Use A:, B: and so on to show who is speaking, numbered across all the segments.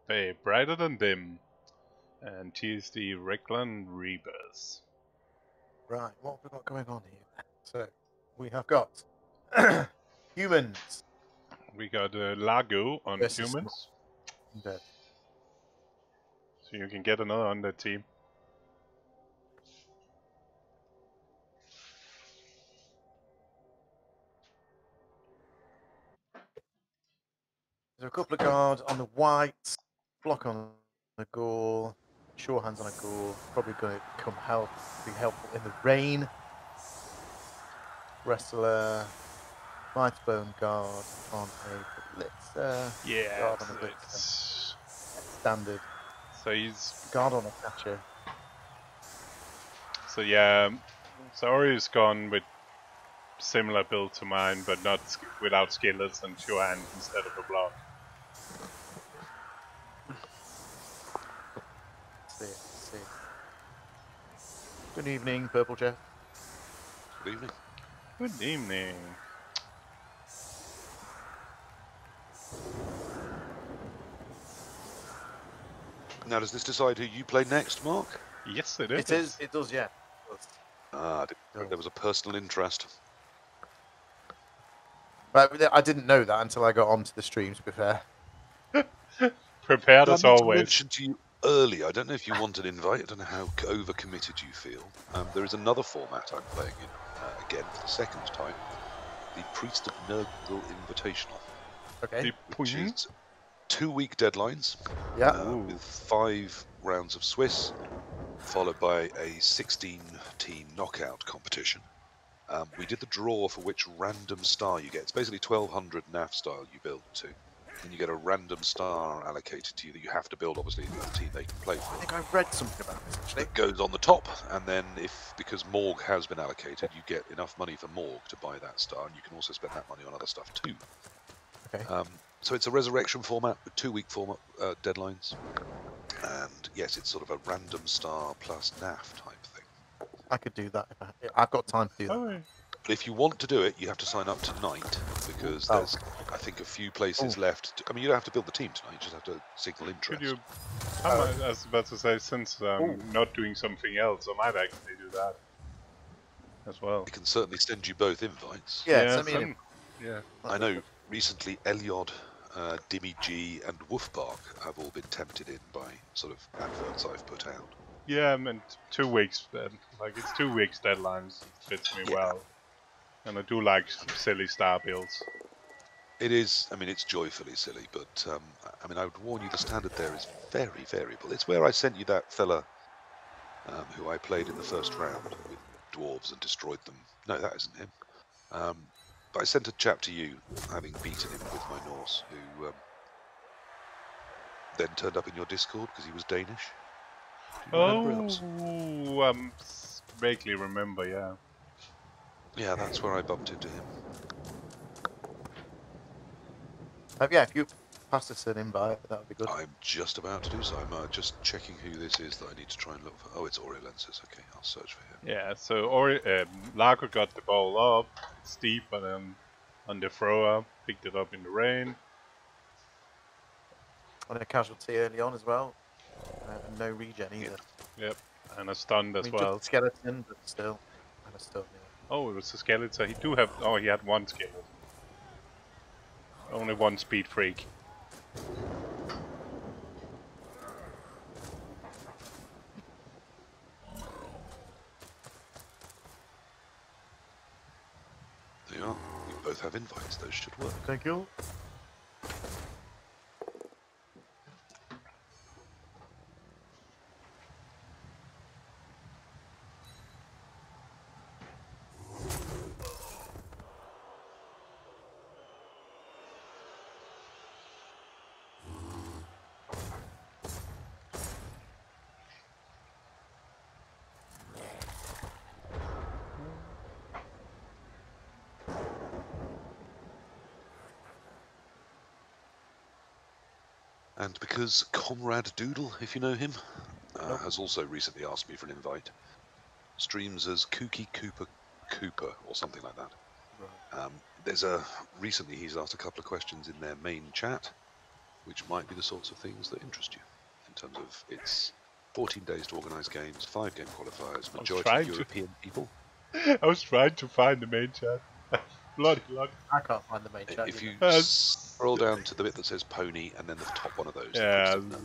A: Hey, brighter than dim. And here's the Reikland Rebirth.
B: Right, what have we got going on here? So, we have got humans
A: We got Largo on
B: versus
A: humans,
B: Undead.
A: so you can get another on that team.
B: There's a couple of guards on the white, block on the gore, sure hands on a gore. Probably going to be helpful in the rain. Wrestler, might bone guard on a blitzer.
A: Yeah,
B: Guard on a blitzer. Standard.
A: So he's
B: Guard on a catcher.
A: so yeah. So Ori's gone with similar build to mine, but not without skillets and sure hand instead of a block.
B: Let's see. Good evening, Purple Jeff.
C: Good evening.
A: Good evening.
C: Now, does this decide who you play next, Mark?
A: Yes, it is.
B: It is. It does, yeah.
C: Ah, there was a personal interest.
B: Right, I didn't know that until I got onto the stream, to be fair.
A: Prepared
C: I
A: as
C: meant to
A: always.
C: mention to you earlier, I don't know if you want an invite, I don't know how overcommitted you feel. There is another format I'm playing in, again, for the second time. The Priest of Nurgle Invitational.
B: Okay.
C: Which is 2-week deadlines.
B: Yeah.
C: With 5 rounds of Swiss, followed by a 16-team knockout competition. We did the draw for which random star you get. It's basically 1200 NAF style you build to. And you get a random star allocated to you that you have to build, obviously, in the team they can play for.
B: I think I've read something about this, actually.
C: It goes on the top, and then because Morg has been allocated, you get enough money for Morg to buy that star, and you can also spend that money on other stuff too.
B: Okay.
C: So it's a resurrection format with 2-week format deadlines. And yes, it's sort of a random star plus NAF type thing.
B: I could do that. I've got time to do that.
A: Oh,
C: But if you want to do it, you have to sign up tonight, because there's, I think, a few places left. I mean, you don't have to build the team tonight, you just have to signal interest.
A: could you? I was about to say, since I'm not doing something else, I might actually do that as well.
C: I can certainly send you both invites.
B: Yeah, send me an
A: yeah.
C: I know recently Eliod, Dimmy G, and Wolfbark have all been tempted in by sort of adverts I've put out.
A: Yeah, I meant 2 weeks. Like it's 2 weeks deadlines. It fits me well, and I do like silly star builds.
C: It is. I mean, it's joyfully silly, but I mean, I would warn you, the standard there is very variable. It's where I sent you that fella who I played in the first round with dwarves and destroyed them. No, that isn't him. But I sent a chap to you, having beaten him with my Norse, who then turned up in your Discord because he was Danish. Do you remember?
A: Vaguely remember, yeah.
C: Yeah, that's where I bumped into him.
B: Yeah, if you pass us an invite, that would be good.
C: I'm just about to do so. I'm just checking who this is that I need to try and look for. Oh, it's Orielensis. Okay, I'll search for him.
A: Yeah, so Largo got the ball up, steep, and then on the thrower, picked it up in the rain.
B: On a casualty early on as well. And no regen either.
A: Yep, and a stunned as well.
B: Just a skeleton, but still. And a stun, yeah.
A: Oh, it was a skeleton. He do have. Oh, he had one skeleton. Only one speed freak.
C: There you are. We both have invites. Those should work.
B: Thank you.
C: And because Comrade Doodle, if you know him, has also recently asked me for an invite. Streams as Kooky Cooper or something like that. Right. Recently he's asked a couple of questions in their main chat, which might be the sorts of things that interest you in terms of its 14 days to organise games, 5-game qualifiers, majority European people.
A: I was trying to find the main chat. Bloody luck.
B: I can't find the main chat.
C: If you
B: either.
C: scroll down to the bit that says pony and then the top one of those.
A: Yeah,
C: No.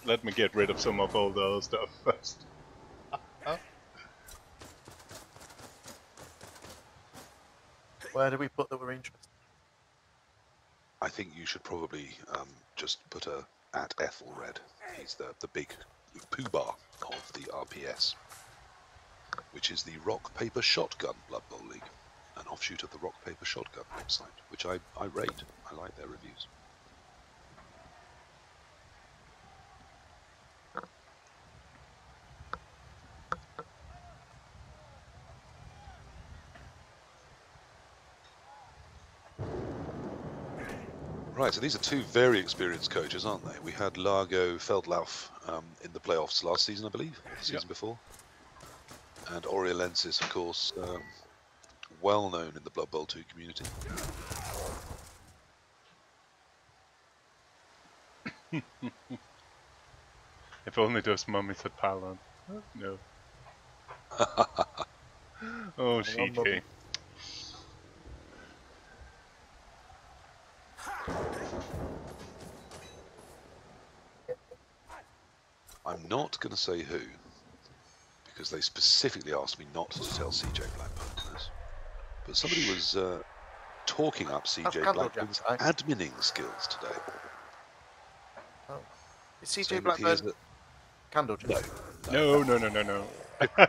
A: let me get rid of some of all the other stuff first.
B: Where do we put that we're interested?
C: I think you should probably just put a at Ethelred. He's the big poobah of the RPS, which is the Rock Paper Shotgun Blood Bowl League, an offshoot of the Rock Paper Shotgun website, which I rate. I like their reviews. Right, so these are two very experienced coaches, aren't they? We had Largo, Feldlauf in the playoffs last season, I believe, or the season before. And Orielensis, of course, well known in the Blood Bowl 2 community.
A: If only those mummies had pylon. No. Oh, CJ.
C: I'm not going to say who, because they specifically asked me not to tell CJ Blackburn this. But somebody was talking up CJ Blackburn's adminning skills today.
B: Oh. Is CJ Blackburn Candlejack?
C: No.
A: No.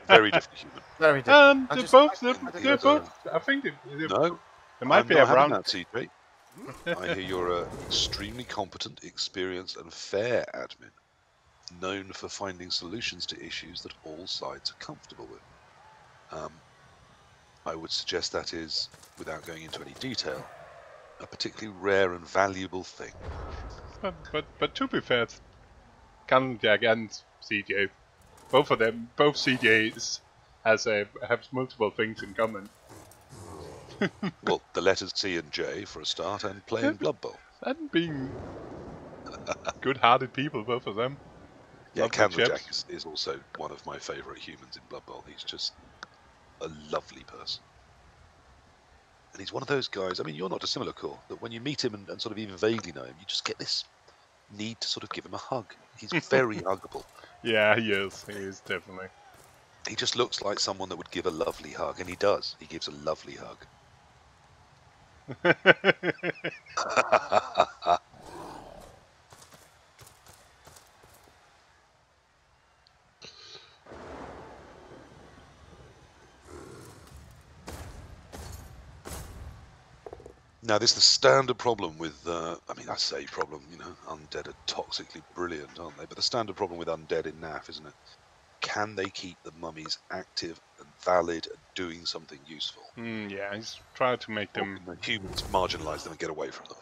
C: Very different human.
B: Very different.
A: They're both. I think
C: No,
A: there might
C: I'm
A: be
C: not
A: around.
C: having that, CJ. I hear you're an extremely competent, experienced, and fair admin, known for finding solutions to issues that all sides are comfortable with. I would suggest that is, without going into any detail, a particularly rare and valuable thing.
A: But to be fair, Candlejack and CJ, both of them, both CJs have multiple things in common.
C: Well, the letters C and J for a start, and playing Blood Bowl.
A: And being good-hearted people, both of them.
C: Yeah, Candlejack is also one of my favourite humans in Blood Bowl. He's just a lovely person. And he's one of those guys, I mean, you're not dissimilar, Cor, that when you meet him and sort of even vaguely know him, you just get this need to sort of give him a hug. He's very huggable.
A: Yeah, he is definitely.
C: He just looks like someone that would give a lovely hug, and he does. He gives a lovely hug. Now, this is the standard problem with, I mean, I say problem, you know, Undead are toxically brilliant, aren't they? But the standard problem with Undead in NAF, isn't it? Can they keep the mummies active and valid and doing something useful?
A: Yeah, he's trying to make them...
C: The humans marginalise them and get away from them.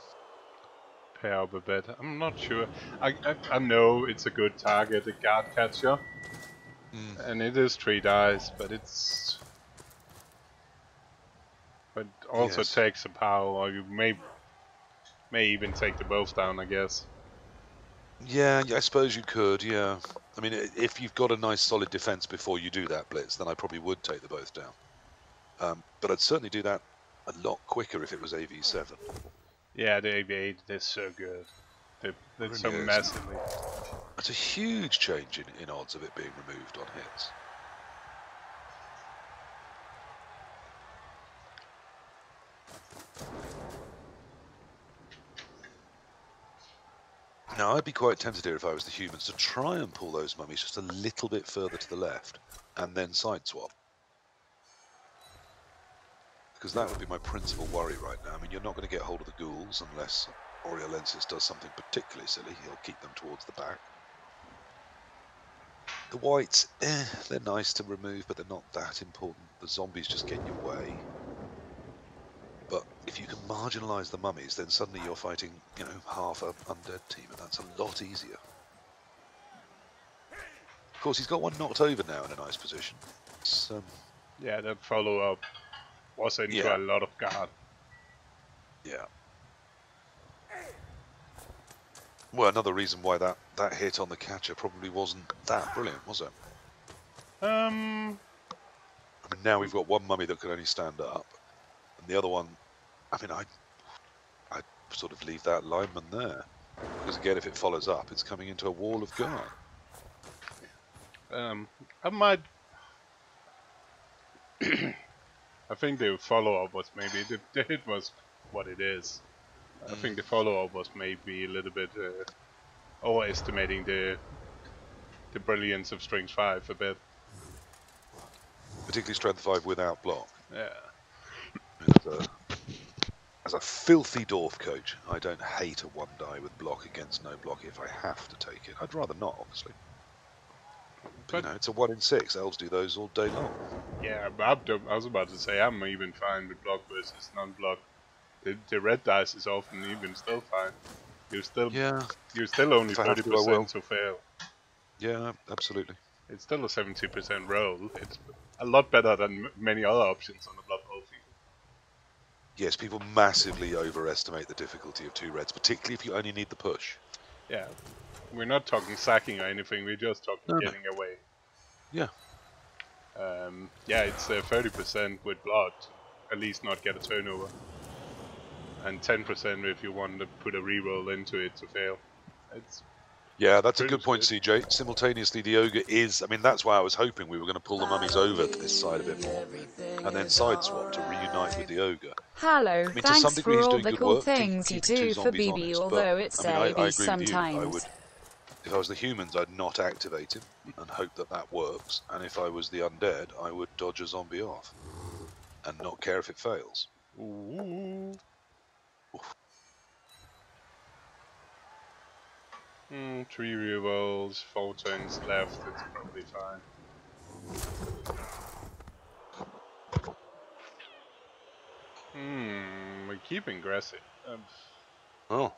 A: Pay up a bit. I'm not sure. I know it's a good target, a guard catcher. And it is 3 dice, but it's... But also takes a power, or you may even take the both down, I guess.
C: Yeah, I suppose you could, yeah. I mean, if you've got a nice solid defense before you do that blitz, then I probably would take the both down. But I'd certainly do that a lot quicker if it was AV7.
A: Yeah, the AV8 is so good. It's so massively.
C: It's a huge change in odds of it being removed on hits. Now, I'd be quite tempted here if I was the humans to try and pull those mummies just a little bit further to the left and then side swap. Because that would be my principal worry right now. I mean, you're not going to get hold of the ghouls unless Orielensis does something particularly silly. He'll keep them towards the back. The whites, they're nice to remove, but they're not that important. The zombies just get in your way. But if you can marginalise the mummies, then suddenly you're fighting, you know, half a undead team, and that's a lot easier. Of course, he's got one knocked over now in a nice position. It's,
A: yeah, that follow-up was into a lot of guard.
C: Yeah. Well, another reason why that hit on the catcher probably wasn't that brilliant, was it? I mean, now we've got one mummy that can only stand up, and the other one, I mean, I'd sort of leave that lineman there. Because again, if it follows up, it's coming into a wall of guard.
A: I might... I think the follow-up was maybe... The hit was what it is. I think the follow-up was maybe a little bit overestimating the brilliance of Strength 5 a bit.
C: Particularly Strength 5 without block.
A: Yeah.
C: And, as a filthy dwarf coach, I don't hate a 1-die with block against no block if I have to take it. I'd rather not, obviously. But you know, it's a 1 in 6. Elves do those all day long.
A: Yeah, I was about to say, I'm even fine with block versus non-block. The red dice is often even still fine. You're still only 30% to fail.
C: Yeah, absolutely.
A: It's still a 70% roll. It's a lot better than many other options on the Blood Bowl field.
C: Yes, people massively overestimate the difficulty of 2 reds, particularly if you only need the push.
A: Yeah, we're not talking sacking or anything. We're just talking getting away.
C: Yeah.
A: Yeah, it's 30% with blood, at least not get a turnover. And 10% if you want to put a reroll into it to fail.
C: Yeah, that's a good point, CJ. Simultaneously, the ogre is... I mean, that's why I was hoping we were going to pull the mummies over to this side a bit more. And then sideswap to reunite with the ogre.
D: Hello,
C: I mean,
D: thanks
C: to some degree,
D: for
C: he's
D: all
C: doing
D: the
C: good
D: cool
C: work,
D: things you
C: keeping 2
D: do for
C: zombies
D: BB,
C: honest,
D: although
C: but,
D: it's
C: I mean, I agree with
D: sometimes.
C: you. I would, if I was the humans, I'd not activate him and hope that that works. And if I was the undead, I would dodge a zombie off and not care if it fails.
A: Ooh. 3 rerolls, 4 turns left, it's probably fine. We're keeping aggressive.
C: Oh.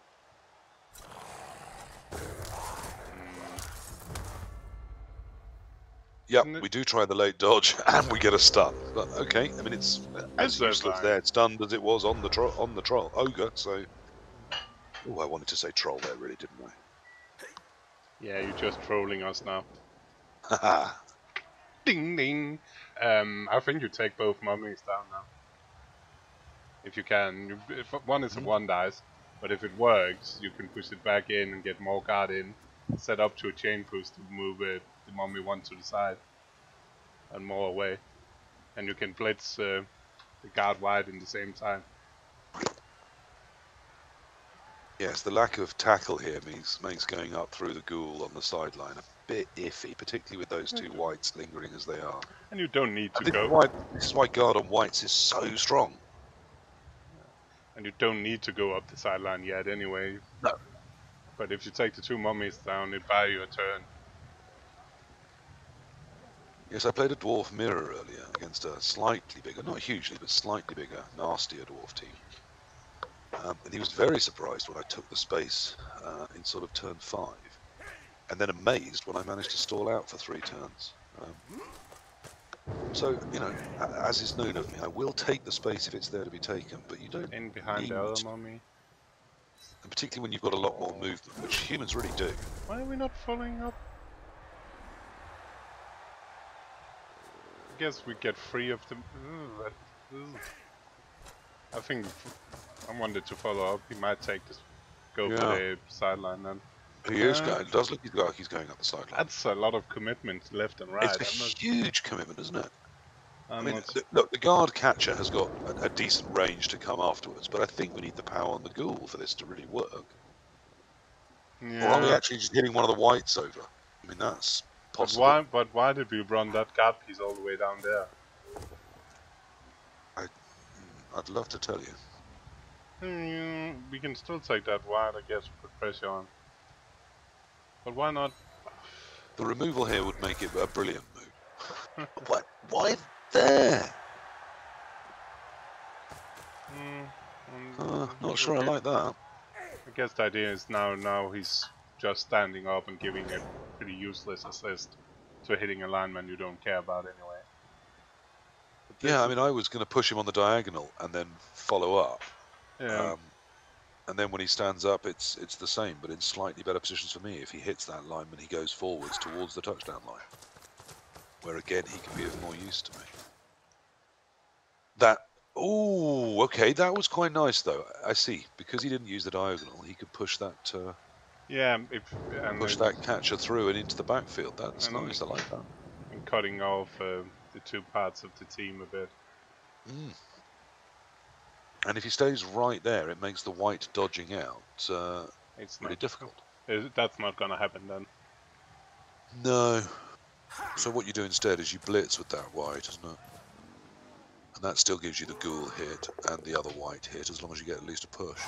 C: Yep, we do try the late dodge, and we get a stun. But okay, I mean it's as useless there. It's stunned as it was on the troll ogre. So, oh, I wanted to say troll there, really, didn't I?
A: Yeah, you're just trolling us now.
C: Haha.
A: Ding ding. I think you take both mummies down now. If you can. If one is a 1 dice, but if it works, you can push it back in and get more guard in. Set up to a chain push to move the mummy 1 to the side and more away. And you can blitz the guard wide in the same time.
C: Yes, the lack of tackle here makes going up through the ghoul on the sideline a bit iffy, particularly with those 2 whites lingering as they are.
A: And you don't need to go.
C: This is why guard on whites is so strong.
A: And you don't need to go up the sideline yet anyway.
C: No.
A: But if you take the 2 mummies down, it buys you a turn.
C: Yes, I played a dwarf mirror earlier against a slightly bigger, not hugely, but slightly bigger, nastier dwarf team. And he was very surprised when I took the space in sort of turn 5. And then amazed when I managed to stall out for 3 turns. So, you know, as is known of me, I will take the space if it's there to be taken, but you don't
A: In behind the other mummy.
C: And particularly when you've got a lot more movement, which humans really do.
A: Why are we not following up? I guess we get free of them. I think I wanted to follow up. He might take this, go for the sideline then.
C: He is going. It does look like he's going up the sideline.
A: That's a lot of commitment left and right.
C: It's a huge commitment, isn't it? I mean,
A: look,
C: the guard catcher has got a decent range to come afterwards, but I think we need the power on the ghoul for this to really work.
A: Yeah.
C: Or are we actually just hitting one of the whites over? I mean, that's possible.
A: But why did we run that guard piece all the way down there?
C: I'd love to tell you.
A: We can still take that wide, I guess, put pressure on. But why not?
C: The removal here would make it a brilliant move. Why there? Not sure I like that.
A: I guess the idea is now he's just standing up and giving a pretty useless assist to hitting a lineman you don't care about anyway.
C: Yeah, I mean, I was going to push him on the diagonal and then follow up.
A: Yeah.
C: And then when he stands up, it's the same, but in slightly better positions for me. If he hits that lineman, he goes forwards towards the touchdown line, where again he can be of more use to me. That, oh, okay, that was quite nice though. I see, because he didn't use the diagonal, he could push that
A: Yeah,
C: that catcher through and into the backfield. That's
A: and
C: nice. I like that.
A: and cutting off the two parts of the team a bit.
C: Mm. And if he stays right there, it makes the white dodging out
A: It's
C: really
A: not
C: difficult.
A: That's not gonna happen then.
C: No. So what you do instead is you blitz with that white, isn't it? And that still gives you the ghoul hit and the other white hit, as long as you get at least a push.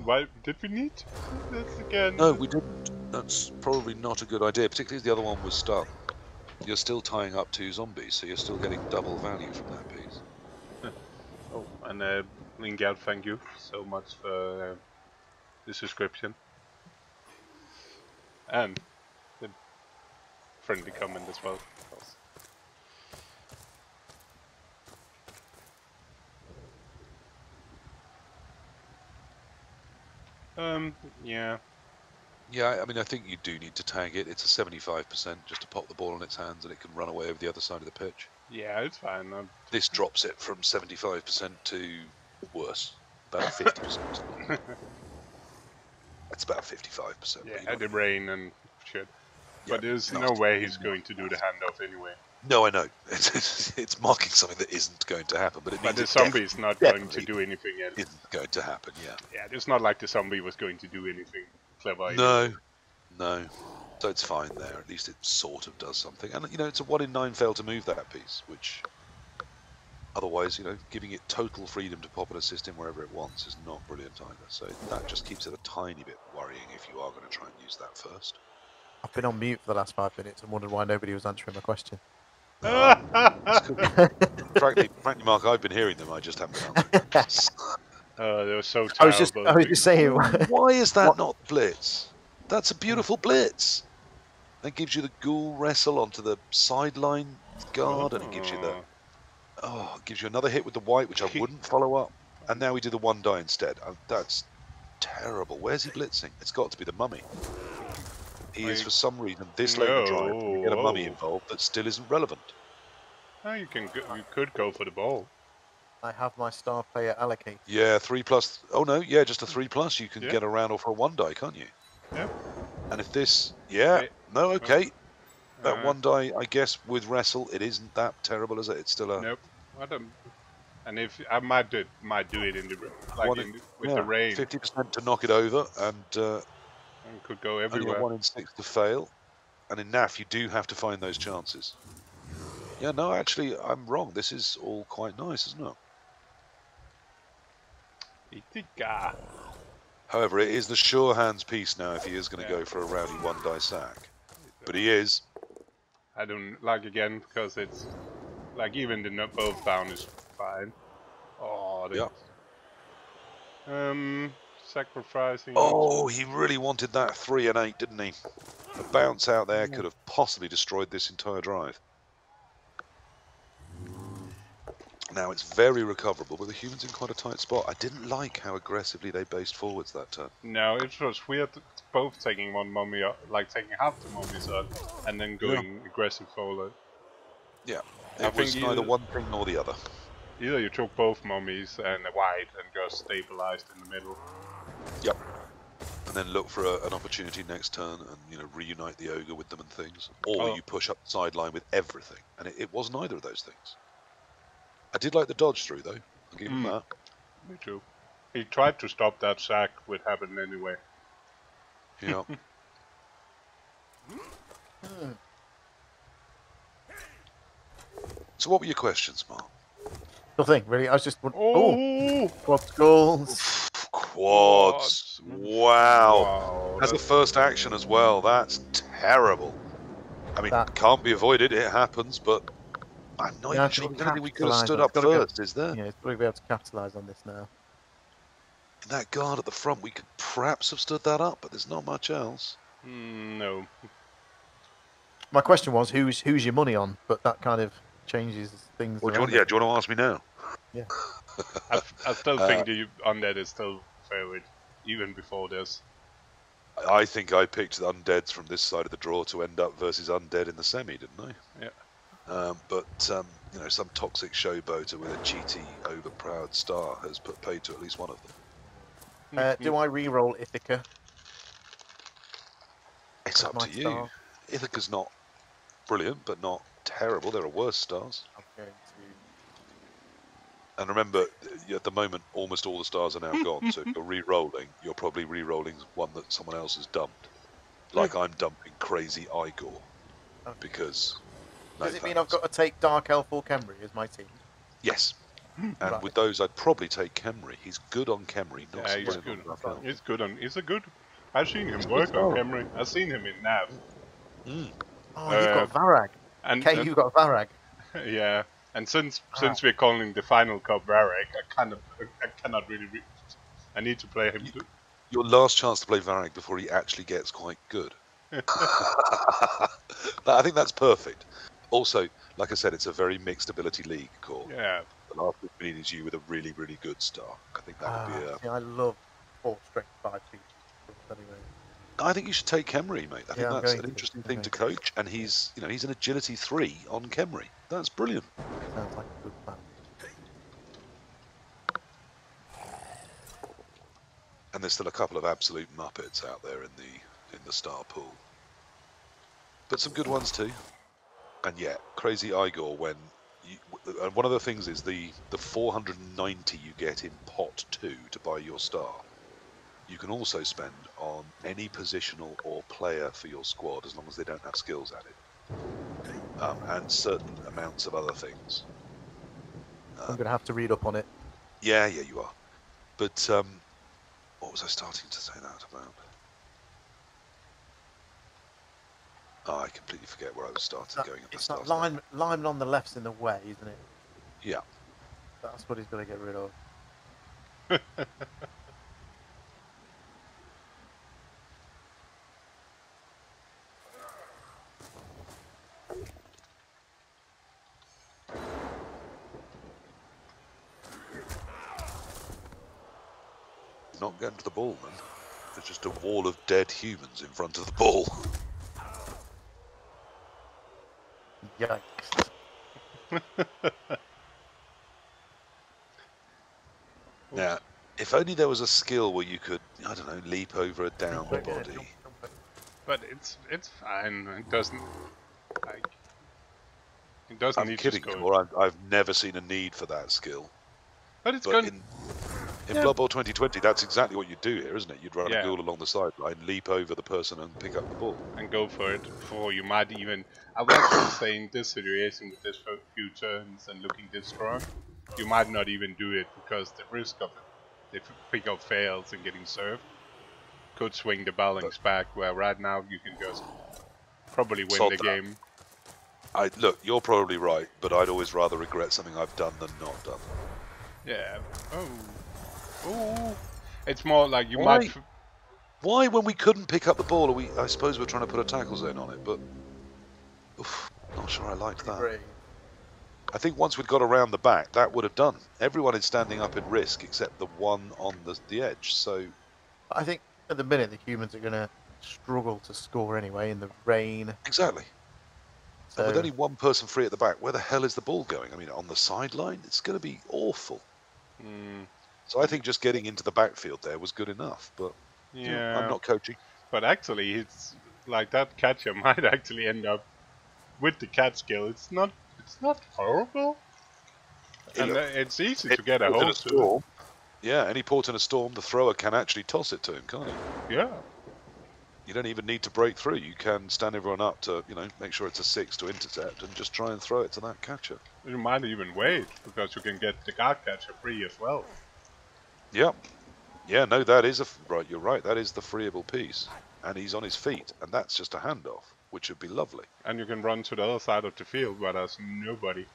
A: Why did we need to do this again?
C: No, we didn't. That's probably not a good idea, particularly as the other one was stunned. You're still tying up 2 zombies, so you're still getting double value from that piece.
A: Oh, and Lingard, thank you so much for the subscription. And the friendly comment as well. Yeah.
C: Yeah, I mean, I think you do need to tag it. It's a 75% just to pop the ball in its hands and it can run away over the other side of the pitch.
A: Yeah, it's fine.
C: This drops it from 75% to worse, about 50%. That's about 55%.
A: Yeah, the rain and shit.
C: Yeah,
A: but there's no way he's going to do the handoff anyway.
C: No, I know. It's marking something that isn't going to happen, but it means
A: the zombie is not going to do anything else.
C: Isn't going to happen, yeah.
A: Yeah, it's not like the zombie was going to do anything clever.
C: No, no. So it's fine there. At least it sort of does something. And, you know, it's a 1 in 9 fail to move that piece, which otherwise, you know, giving it total freedom to pop an assist in wherever it wants is not brilliant either. So that just keeps it a tiny bit worrying if you are going to try and use that first.
B: I've been on mute for the last 5 minutes and wondered why nobody was answering my question.
C: Frankly, Mark, I've been hearing them. I just haven't been answering.
A: They were so terrible.
B: I was just saying.
C: Why is that not blitz? That's a beautiful blitz. That gives you the ghoul wrestle onto the sideline guard, and it gives you it gives you another hit with the white, which I wouldn't follow up. And now we do the 1 die instead. That's terrible. Where's he blitzing? It's got to be the mummy. He is, for some reason, this late in the drive, you get a mummy involved that still isn't relevant.
A: No, you could go for the ball.
B: I have my star player allocated.
C: Yeah, 3+. Oh no, yeah, just a 3+. You can get around or for a 1 die, can't you?
A: Yeah.
C: And if this, no, okay. That 1 die, I guess, with wrestle, it isn't that terrible, is it? It's still a.
A: Nope. I don't. And if I might do it in the with the rain.
C: 50% to knock it over, and
A: could go everywhere.
C: Only a 1 in 6 to fail, and in NAF you do have to find those chances. Yeah, no, actually, I'm wrong. This is all quite nice, isn't it? However, it is the sure hands piece now if he is going to go for a rowdy 1 die sack. But he is.
A: I don't like again because it's like even the both down is fine. Oh, sacrificing.
C: Oh, he really wanted that 3 and 8, didn't he? A bounce out there could have possibly destroyed this entire drive. Now it's very recoverable, but the humans in quite a tight spot. I didn't like how aggressively they based forwards that turn.
A: No, it was weird. Both taking 1 mummy, like taking half the mummies up, and then going aggressive forward.
C: Yeah, it was neither one thing nor the other.
A: Either you took both mummies and a white and just stabilized in the middle.
C: Yep. And then look for an opportunity next turn and reunite the ogre with them and things, or you push up the sideline with everything. And it wasn't either of those things. I did like the dodge through though. I'll give him that.
A: Me too. He tried to stop that sack, which happened anyway.
C: Yeah. So what were your questions, Mark?
B: Nothing really. I was just quad goals.
C: Quads. Wow. As a first action as well. That's terrible. I mean, can't be avoided. It happens, but I'm not even sure there's anything we could have stood up first, is there?
B: Yeah, it's probably be able to capitalise on this now.
C: That guard at the front, we could perhaps have stood that up, but there's not much else.
A: No.
B: My question was, who's your money on? But that kind of changes things.
C: Well, do you want to ask me now?
B: Yeah.
A: I still think the Undead is still favorite, even before this.
C: I think I picked the Undeads from this side of the draw to end up versus Undead in the semi, didn't I?
A: Yeah.
C: But you know, some toxic showboater with a cheaty, overproud star has put paid to at least one of them.
B: Do I re-roll Ithaca?
C: It's
B: as
C: up
B: my
C: to you.
B: star?
C: Ithaca's not brilliant, but not terrible. There are worse stars.
B: I'm going to.
C: And remember, at the moment, almost all the stars are now gone. So if you're re-rolling, you're probably re-rolling one that someone else has dumped. Like I'm dumping Crazy Igor.
B: Okay.
C: Because...
B: Does it mean I've got to take Dark Elf or Khemri as my team?
C: Yes. And
B: Right.
C: with those, I'd probably take Khemri. He's good on Khemri, not
A: Yeah,
C: so
A: he's
C: brilliant
A: good.
C: on Dark Elf.
A: He's good on. He's a good. I've seen him
C: He's a
A: work
C: good
A: on
C: star.
A: Khemri. I've seen him in Nav.
B: Oh, you've got Varag.
A: And
B: You got Varag.
A: yeah, and since we're calling the final cup Varek, I cannot really. I need to play him too.
C: Your last chance to play Varag before he actually gets quite good. I think that's perfect. Also, like I said, it's a very mixed ability league, Core.
A: Yeah.
C: The last thing we need is you with a really, really good star. I think that would be a...
B: See, I love 4 strength 5 people. Anyway.
C: I think you should take Khemri, mate. I think
B: I'm
C: that's
B: going
C: an
B: to,
C: interesting thing to coach, and he's an agility 3 on Khemri. That's brilliant.
B: Sounds like a good plan.
C: And there's still a couple of absolute muppets out there in the star pool, but some good ones too. And yeah, Crazy Igor. When and one of the things is the 490 you get in pot 2 to buy your star. You can also spend on any positional or player for your squad as long as they don't have skills at it, and certain amounts of other things.
B: I'm going to have to read up on it.
C: Yeah, you are. But what was I starting to say that about? Oh, I completely forget where I was starting going.
B: It's not Lyman on the left's in the way, isn't it?
C: Yeah.
B: That's what he's going to get rid of.
C: Not getting to the ball, man. There's just a wall of dead humans in front of the ball.
B: Yikes.
C: Now, if only there was a skill where you could, I don't know, leap over a downed body.
A: But it's fine. It doesn't. Like, it doesn't
C: I'm
A: need
C: kidding,
A: to
C: or I've never seen a need for that skill.
A: But it's
C: But
A: going.
C: in Blood Bowl 2020, that's exactly what you do here, isn't it? You'd run
A: Yeah.
C: a ghoul along the sideline, leap over the person and pick up the ball.
A: And go for it before you might even. I was actually saying this situation with this few turns and looking this strong, you might not even do it because the risk of the pick up fails and getting served could swing the balance back. Where right now you can just probably win the game.
C: Look, you're probably right, but I'd always rather regret something I've done than not done.
A: Yeah. Oh. It's more like you might.
C: Why, when we couldn't pick up the ball, I suppose we're trying to put a tackle zone on it, but not sure I liked that. I think once we'd got around the back, that would have done. Everyone is standing up at risk except the one on the edge. So
B: I think at the minute the humans are going to struggle to score anyway in the rain.
C: Exactly.
B: So,
C: and with only one person free at the back, where the hell is the ball going? I mean, on the sideline, it's going to be awful. So I think just getting into the backfield there was good enough. But
A: yeah,
C: I'm not coaching.
A: But actually, it's like that catcher might actually end up with the catch skill. It's not horrible, and it's easy to get a hold to it.
C: Yeah, any port in a storm, the thrower can actually toss it to him, can't he?
A: Yeah.
C: You don't even need to break through. You can stand everyone up to, make sure it's a 6 to intercept and just try and throw it to that catcher.
A: You might even wait, because you can get the guard catcher free as well.
C: Yeah. Yeah, no, that is right, you're right. That is the freeable piece. And he's on his feet, and that's just a handoff, which would be lovely.
A: And you can run to the other side of the field where there's nobody.
C: You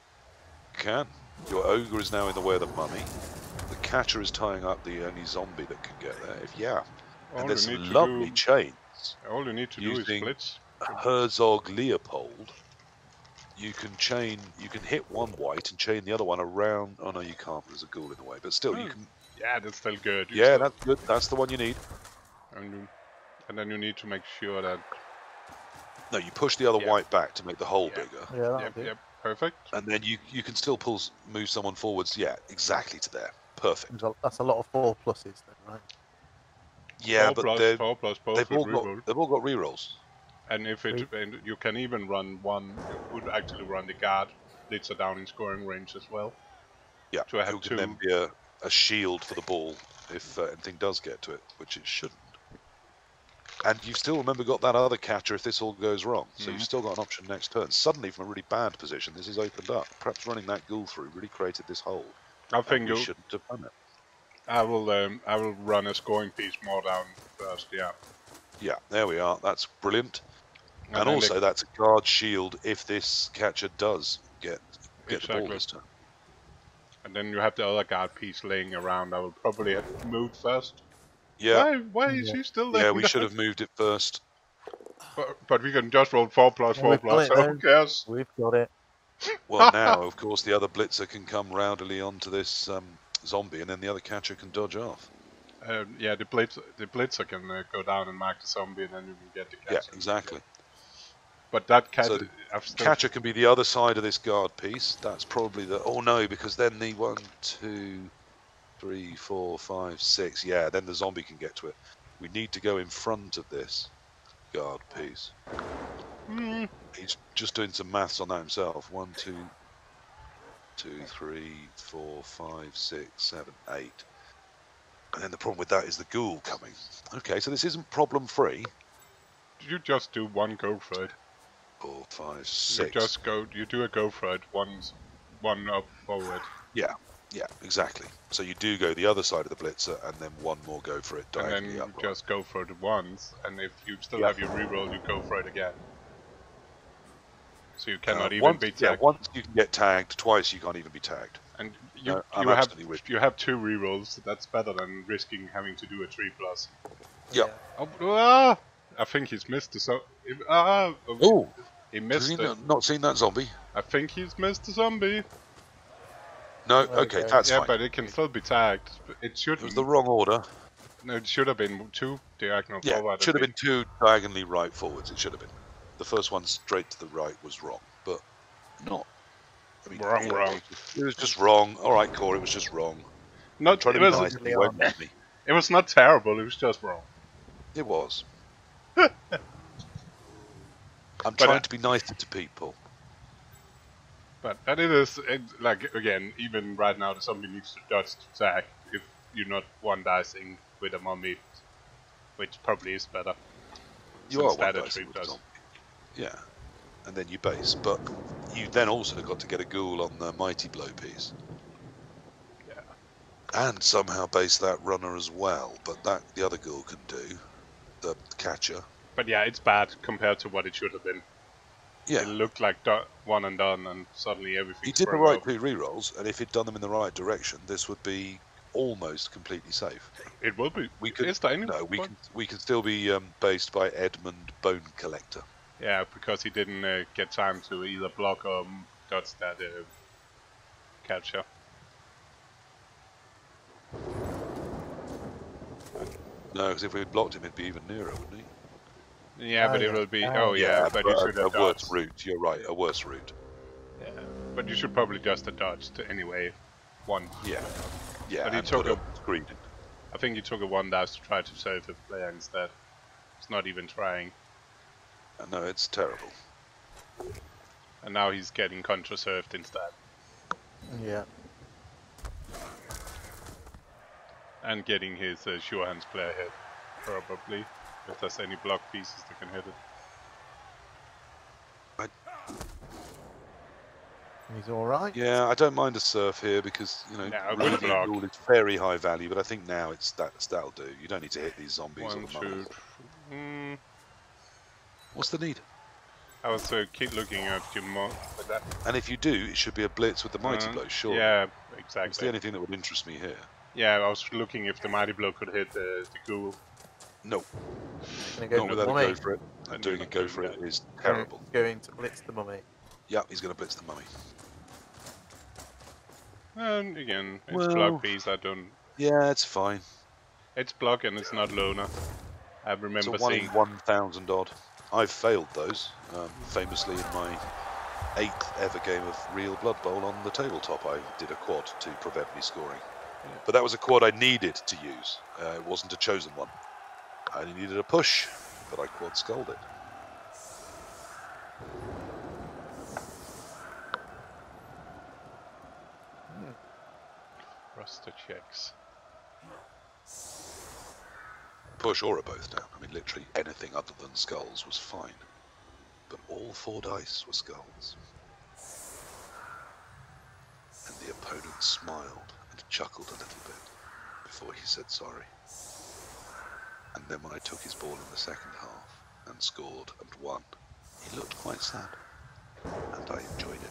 C: can. Your ogre is now in the way of the mummy. The catcher is tying up the only zombie that can get there. And there's some lovely chains.
A: All you need to do is blitz.
C: Herzog Leopold. you can hit one white and chain the other one around. Oh no, you can't. There's a ghoul in the way, but still, you can.
A: Yeah, that's still good.
C: Yeah, that's good. That's the one you need.
A: And then you need to make sure that.
C: No, you push the other white back to make the hole bigger.
B: Yeah,
A: Yep, perfect.
C: And then you can still move someone forwards. Yeah, exactly to there. Perfect.
B: That's a lot of 4 pluses, then, right?
C: Yeah, but
A: 4 plus both
C: they've
A: with
C: all
A: reroll.
C: got rerolls.
A: And if it, and you can even run one. You would actually run the guard blitzer down in scoring range as well.
C: Yeah,
A: So I have
C: who can
A: 2.
C: then be a shield for the ball if anything does get to it, which it shouldn't. And you've still, remember, got that other catcher if this all goes wrong. So you've still got an option next turn. Suddenly, from a really bad position, this has opened up. Perhaps running that ghoul through really created this hole.
A: I think
C: we shouldn't have done it.
A: I will run a scoring piece more down first. Yeah.
C: Yeah, there we are. That's brilliant. And
A: then
C: also, that's a guard shield if this catcher does get the ball
A: Exactly.
C: this turn.
A: And then you have the other guard piece laying around. I will probably have moved first.
C: Yeah.
A: Why is he still there?
C: Yeah, we should have moved it first.
A: But we can just roll 4 plus 4 plus. So who cares?
B: We've got it.
C: Well, now, of course, the other blitzer can come rowdily onto this zombie, and then the other catcher can dodge off.
A: Yeah, the blitzer can go down and mark the zombie, and then you can get the catcher.
C: Yeah, exactly.
A: But that
C: So the catcher can be the other side of this guard piece. That's probably the... Oh, no, because then the 1, 2, 3, 4, 5, 6... Yeah, then the zombie can get to it. We need to go in front of this guard piece. He's just doing some maths on that himself. 1, 2, 3, 4, 5, 6, 7, 8. And then the problem with that is the ghoul coming. Okay, so this isn't problem-free.
A: You just do one go for it.
C: 4, 5, 6.
A: You do a go for it, one up forward.
C: Yeah, exactly. So you do go the other side of the blitzer, and then one more go for it
A: And
C: diagonally
A: then you
C: upright.
A: just go for it once, and if you still have your reroll, you go for it again. So you cannot even be tagged.
C: Yeah, once you can get tagged, twice you can't even be tagged.
A: And
C: I'm
A: you have 2 rerolls. So that's better than risking having to do a 3 plus.
C: Yeah.
A: Oh, I think he's missed the
C: Oh,
A: he missed
C: has
A: it.
C: he not seen that zombie?
A: I think he's missed the zombie.
C: No, okay, that's
A: yeah,
C: fine.
A: but it can still be tagged. It should.
C: It was the wrong order.
A: No, it should have been 2 diagonal
C: Yeah,
A: forward.
C: it should have been 2 diagonally right forwards. It should have been. The first one straight to the right was wrong, but not. I mean,
A: Wrong.
C: It was just wrong. All right, Core, it was just wrong.
A: Not.
C: Trying to be nice, but you won't let me.
A: It was not terrible. It was just wrong.
C: It was. I'm trying to be nicer to people.
A: But it is like again, even right now, somebody needs to dodge to attack if you're not one dicing with a mummy, which probably is better.
C: You are
A: Since
C: one
A: that
C: dicing with a
A: does.
C: zombie. Yeah, and then you base, but you then also got to get a ghoul on the mighty blow piece.
A: Yeah.
C: And somehow base that runner as well, but that the other ghoul can do, the catcher.
A: But yeah, it's bad compared to what it should have been.
C: Yeah.
A: It looked like one and done, and suddenly everything.
C: He did the right 2 rerolls, and if he'd done them in the right direction, this would be almost completely safe.
A: It will be.
C: We could.
A: Is there any
C: No, we can still be based by Edmund Bone Collector.
A: Yeah, because he didn't get time to either block or dodge that catcher.
C: No, because if we had blocked him, it'd be even nearer, wouldn't he?
A: Yeah, but it will be. Oh yeah, but you should have
C: a worse route. You're right, a worse route.
A: Yeah, but you should probably just have dodged anyway. One.
C: Yeah.
A: But he
C: and
A: took
C: put
A: a
C: screen in.
A: I think he took a 1 dice to try to save the player instead. He's not even trying.
C: No, it's terrible.
A: And now he's getting contra-served instead.
B: Yeah.
A: And getting his sure hands player hit, probably. If there's any block pieces that can hit it.
B: He's alright.
C: Yeah, I don't mind a surf here because, you know,
A: good block.
C: rule is very high value, but I think now that'll do. You don't need to hit these zombies or
A: 1,
C: the mummies.
A: 2.
C: What's the need?
A: I was keep looking at you more with that.
C: And if you do, it should be a blitz with the mighty blow, sure.
A: Yeah, exactly.
C: It's the only thing that would interest me here.
A: Yeah, I was looking if the mighty blow could hit the ghoul.
C: No.
B: Gonna go
C: Not without a go for it. And doing a go for it is terrible.
B: Going to blitz the mummy.
C: Yeah, he's going to blitz the mummy.
A: And again, it's
C: Well,
A: block piece. I don't.
C: Yeah, it's fine.
A: It's block and it's not loner. I
C: It's a
A: remember
C: 1 in
A: seeing.
C: 1,000 odd. I've failed those, famously in my 8th ever game of Real Blood Bowl on the tabletop. I did a quad to prevent me scoring.
A: Yeah.
C: But that was a quad I needed to use. It wasn't a chosen one. I only needed a push, but I quad sculled it.
A: Roster checks.
C: Push or a both down. I mean, literally anything other than skulls was fine. But all 4 dice were skulls. And the opponent smiled and chuckled a little bit before he said sorry. And then when I took his ball in the second half and scored and won, he looked quite sad. And I enjoyed it.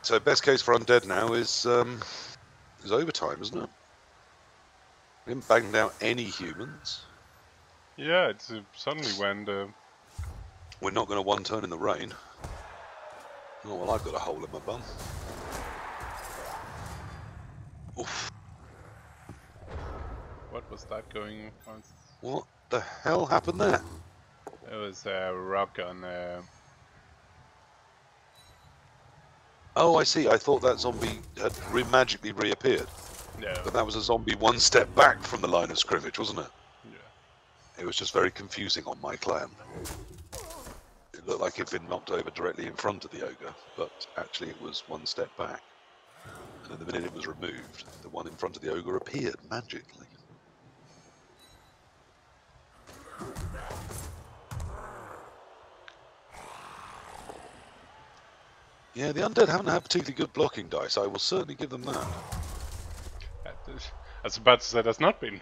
C: So best case for Undead now is overtime, isn't it? We haven't banged out any humans.
A: Yeah, it's suddenly went.
C: We're not going to 1 turn in the rain. Oh, well, I've got a hole in my bum. Oof.
A: What was that going on?
C: What the hell happened there?
A: It was a rock on.
C: Oh, I see. I thought that zombie had magically reappeared.
A: No.
C: But that was a zombie 1 step back from the line of scrimmage, wasn't it?
A: Yeah.
C: It was just very confusing on my clan. It looked like it'd been knocked over directly in front of the ogre, but actually it was 1 step back. And the minute it was removed, the one in front of the ogre appeared magically. Yeah, the Undead haven't had particularly good blocking dice. I will certainly give them that.
A: I was about to say, there's not been.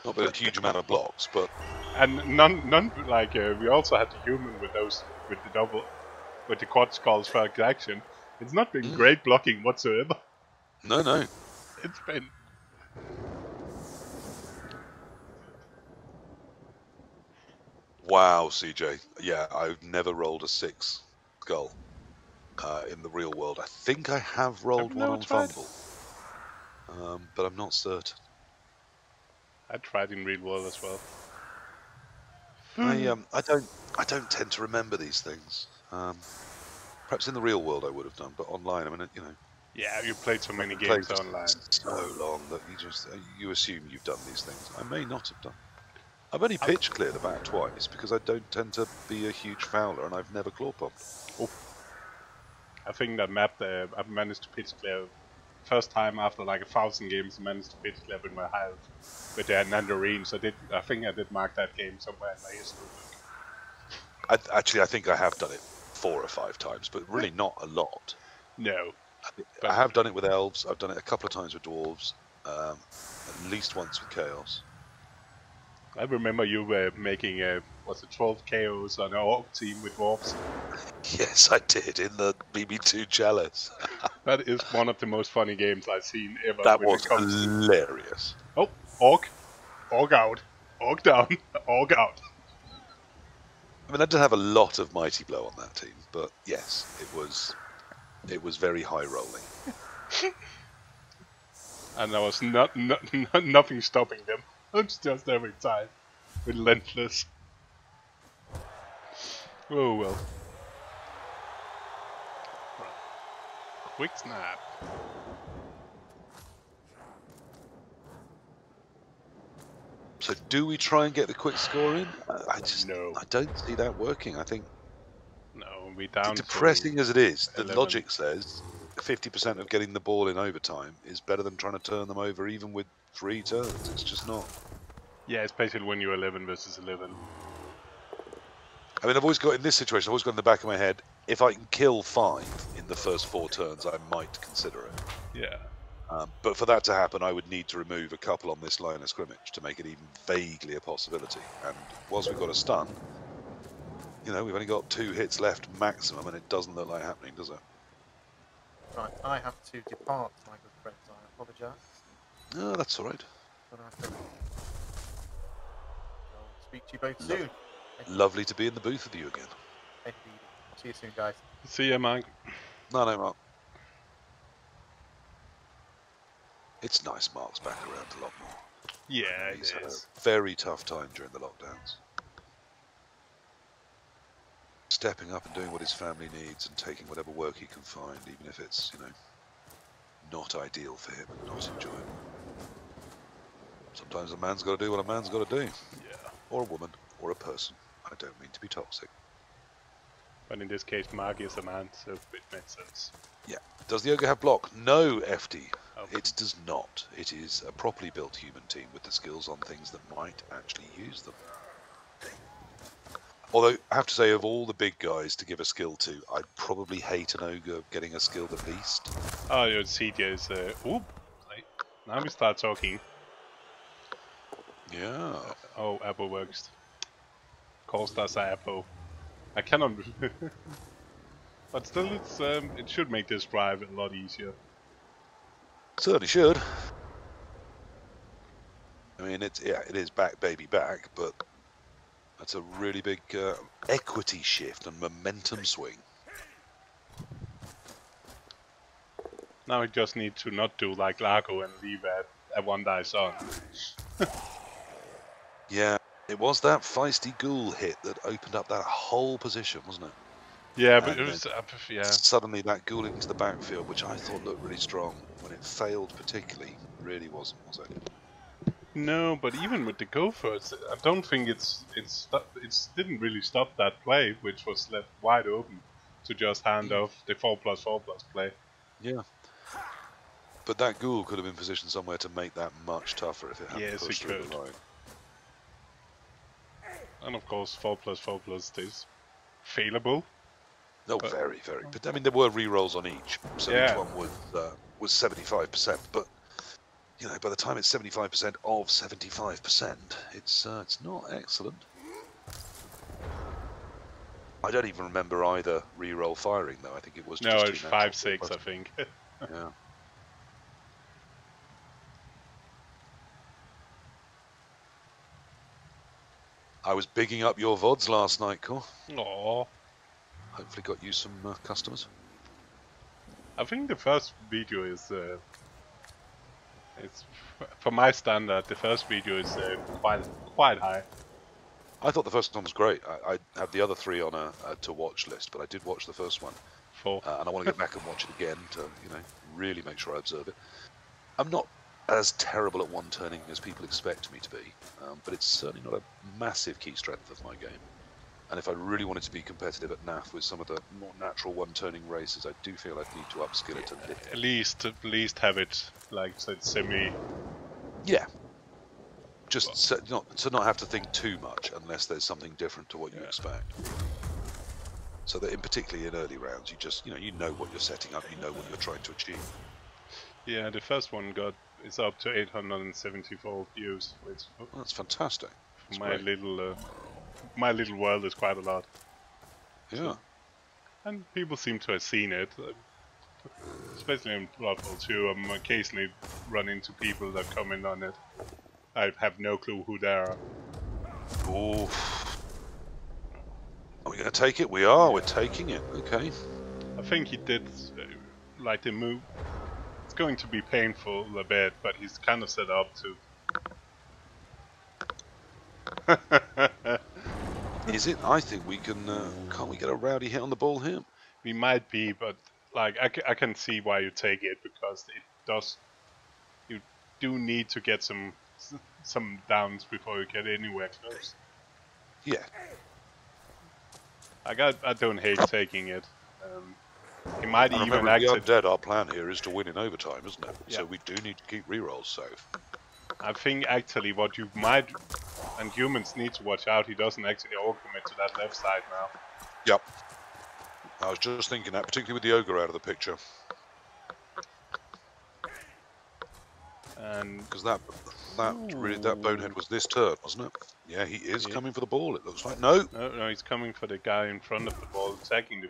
C: Not been a huge amount of blocks, but
A: And none like we also had the human with those with the quad skulls for action. It's not been great blocking whatsoever.
C: no.
A: It's been.
C: Wow, CJ. Yeah, I've never rolled a 6 skull in the real world. I think I have rolled one on Fumble, but I'm not certain.
A: I tried in real world as well.
C: I don't tend to remember these things. Perhaps in the real world I would have done, but online, I mean, you know.
A: Yeah, you played so many
C: I've
A: games
C: played
A: online.
C: so long that you assume you've done these things. I may not have done. I've only pitch cleared about twice because I don't tend to be a huge fouler, and I've never claw pumped.
A: Oh. I think that map I managed to pitch clear first time after like 1,000 games. I managed to pitch clear with my health with the Nandarines. I think I did mark that game somewhere in my history book.
C: I think I have done it 4 or 5 times, but really not a lot.
A: No.
C: I have done it with elves. I've done it a couple of times with dwarves. At least once with chaos.
A: I remember you were making 12 KOs on an orc team with dwarves.
C: Yes, I did in the BB2 chalice.
A: That is one of the most funny games I've seen ever.
C: That was hilarious.
A: Oh, orc out, orc down, orc out.
C: I mean, I did have a lot of mighty blow on that team, but yes, it was very high rolling.
A: And there was nothing stopping them. It's just every time. Relentless. Oh well. Quick snap.
C: So do we try and get the quick score in? I don't see that working. I think
A: no, we down.
C: depressing as it is, the
A: 11.
C: logic says 50% of getting the ball in overtime is better than trying to turn them over even with 3 turns. It's just not.
A: Yeah, especially when you're 11 versus 11.
C: I mean, I've always got, in this situation, I've always got in the back of my head, if I can kill 5 in the first 4 turns, I might consider it.
A: Yeah.
C: But for that to happen, I would need to remove a couple on this line of scrimmage to make it even vaguely a possibility. And whilst we've got a stun, you know, we've only got 2 hits left maximum, and it doesn't look like happening, does it?
B: Right, I have to depart, my good friends. I apologise.
C: No, that's all right.
B: But I'll speak to you both soon.
C: Lovely to be in the booth with you again.
B: Indeed. See you soon, guys.
A: See ya, Mike.
C: No, Mark. It's nice Mark's back around a lot more.
A: Yeah,
C: He's
A: it
C: had
A: is.
C: a very tough time during the lockdowns. Stepping up and doing what his family needs and taking whatever work he can find, even if it's, you know, not ideal for him and not enjoyable. Sometimes a man's got to do what a man's got to do.
A: Yeah.
C: Or a woman, or a person. I don't mean to be toxic.
A: But in this case, Mark is a man, so it makes sense.
C: Yeah. Does the ogre have block? No, FD.
A: Oh.
C: It does not. It is a properly built human team with the skills on things that might actually use them. Although, I have to say, of all the big guys to give a skill to, I'd probably hate an ogre getting a skill the least.
A: Oh, your CJ is... Oop! Now we start talking.
C: Yeah.
A: Oh, Apple works. Calls us Apple. I cannot... But still, it's it should make this drive a lot easier.
C: Certainly should. I mean, it is back, baby, back, but that's a really big equity shift and momentum swing.
A: Now we just need to not do like Largo and leave at 1 dice on.
C: Yeah, it was that feisty ghoul hit that opened up that whole position, wasn't it?
A: Yeah, but
C: And
A: it was... yeah.
C: suddenly that ghoul into the backfield, which I thought looked really strong, when it failed particularly, really wasn't, was it?
A: No, but even with the Gophers, I don't think it didn't really stop that play, which was left wide open to just hand off the 4+4+ play.
C: Yeah. But that ghoul could have been positioned somewhere to make that much tougher if it hadn't pushed through the line.
A: And of course, 4+4+ is failable.
C: No, very, very. But I mean, there were re-rolls on each, so each one was 75%. But you know, by the time it's 75% of 75%, it's not excellent. I don't even remember either re-roll firing though. I think it was just
A: no, it's 5-6, I think.
C: Yeah. I was bigging up your VODs last night, Cor.
A: Aww.
C: Hopefully got you some customers.
A: I think the first video is, it's for my standard, the first video is quite high.
C: I thought the first one was great. I have the other 3 on a to watch list, but I did watch the first one.
A: 4.
C: And I want to get back and watch it again to, you know, really make sure I observe it. I'm not as terrible at one-turning as people expect me to be, but it's certainly not a massive key strength of my game. And if I really wanted to be competitive at NAF with some of the more natural one-turning races, I do feel I'd need to upskill it a little.
A: At least have it like semi.
C: Yeah. Just to not have to think too much unless there's something different to what you expect. So that in particularly in early rounds, you know what you're setting up, you know what you're trying to achieve.
A: Yeah, the first one is up to 874 views, which
C: That's fantastic.
A: For my little world is quite a lot.
C: Yeah.
A: So, and people seem to have seen it, especially in Blood Bowl 2. I'm occasionally run into people that comment on it. I have no clue who they are.
C: Oh. Are we going to take it? We are. We're taking it. Okay.
A: I think he did like the move. It's going to be painful a bit, but he's kind of set up to.
C: Is it? I think we can. Can't we get a rowdy hit on the ball here?
A: We might be, but like I can see why you take it, because it does. You do need to get some downs before you get anywhere close.
C: Yeah.
A: I don't hate taking it. He might
C: And
A: even
C: remember, the
A: activate.
C: Undead, our plan here is to win in overtime, isn't it?
A: Yeah.
C: So we do need to keep rerolls safe.
A: I think actually what you might, and humans need to watch out, he doesn't actually all commit to that left side now.
C: Yep. I was just thinking that, particularly with the ogre out of the picture.
A: And
C: Because that bonehead was this turn, wasn't it? Yeah, he is coming for the ball, it looks like. No!
A: No, he's coming for the guy in front of the ball, attacking the...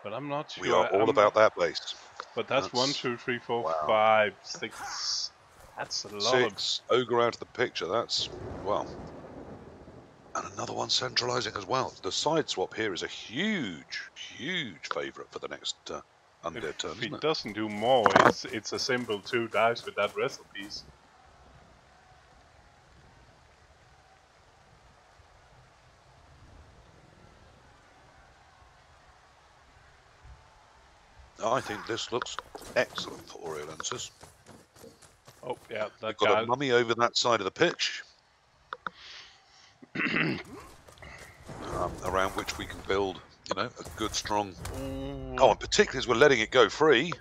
A: But I'm not sure.
C: We are all about that base.
A: But that's 1, 2, 3, 4,
C: wow.
A: 5, 6. That's a lot of...
C: 6, ogre out of the picture, that's, well... And another one centralising as well. The side swap here is a huge, huge favourite for the next Undead turn,
A: If he
C: isn't it?
A: doesn't do more, it's a simple 2 dice with that wrestle piece.
C: I think this looks excellent for Orielensis.
A: Oh, yeah, that
C: We've got a mummy over that side of the pitch. Around which we can build, you know, a good, strong... Oh, and particularly as we're letting it go free.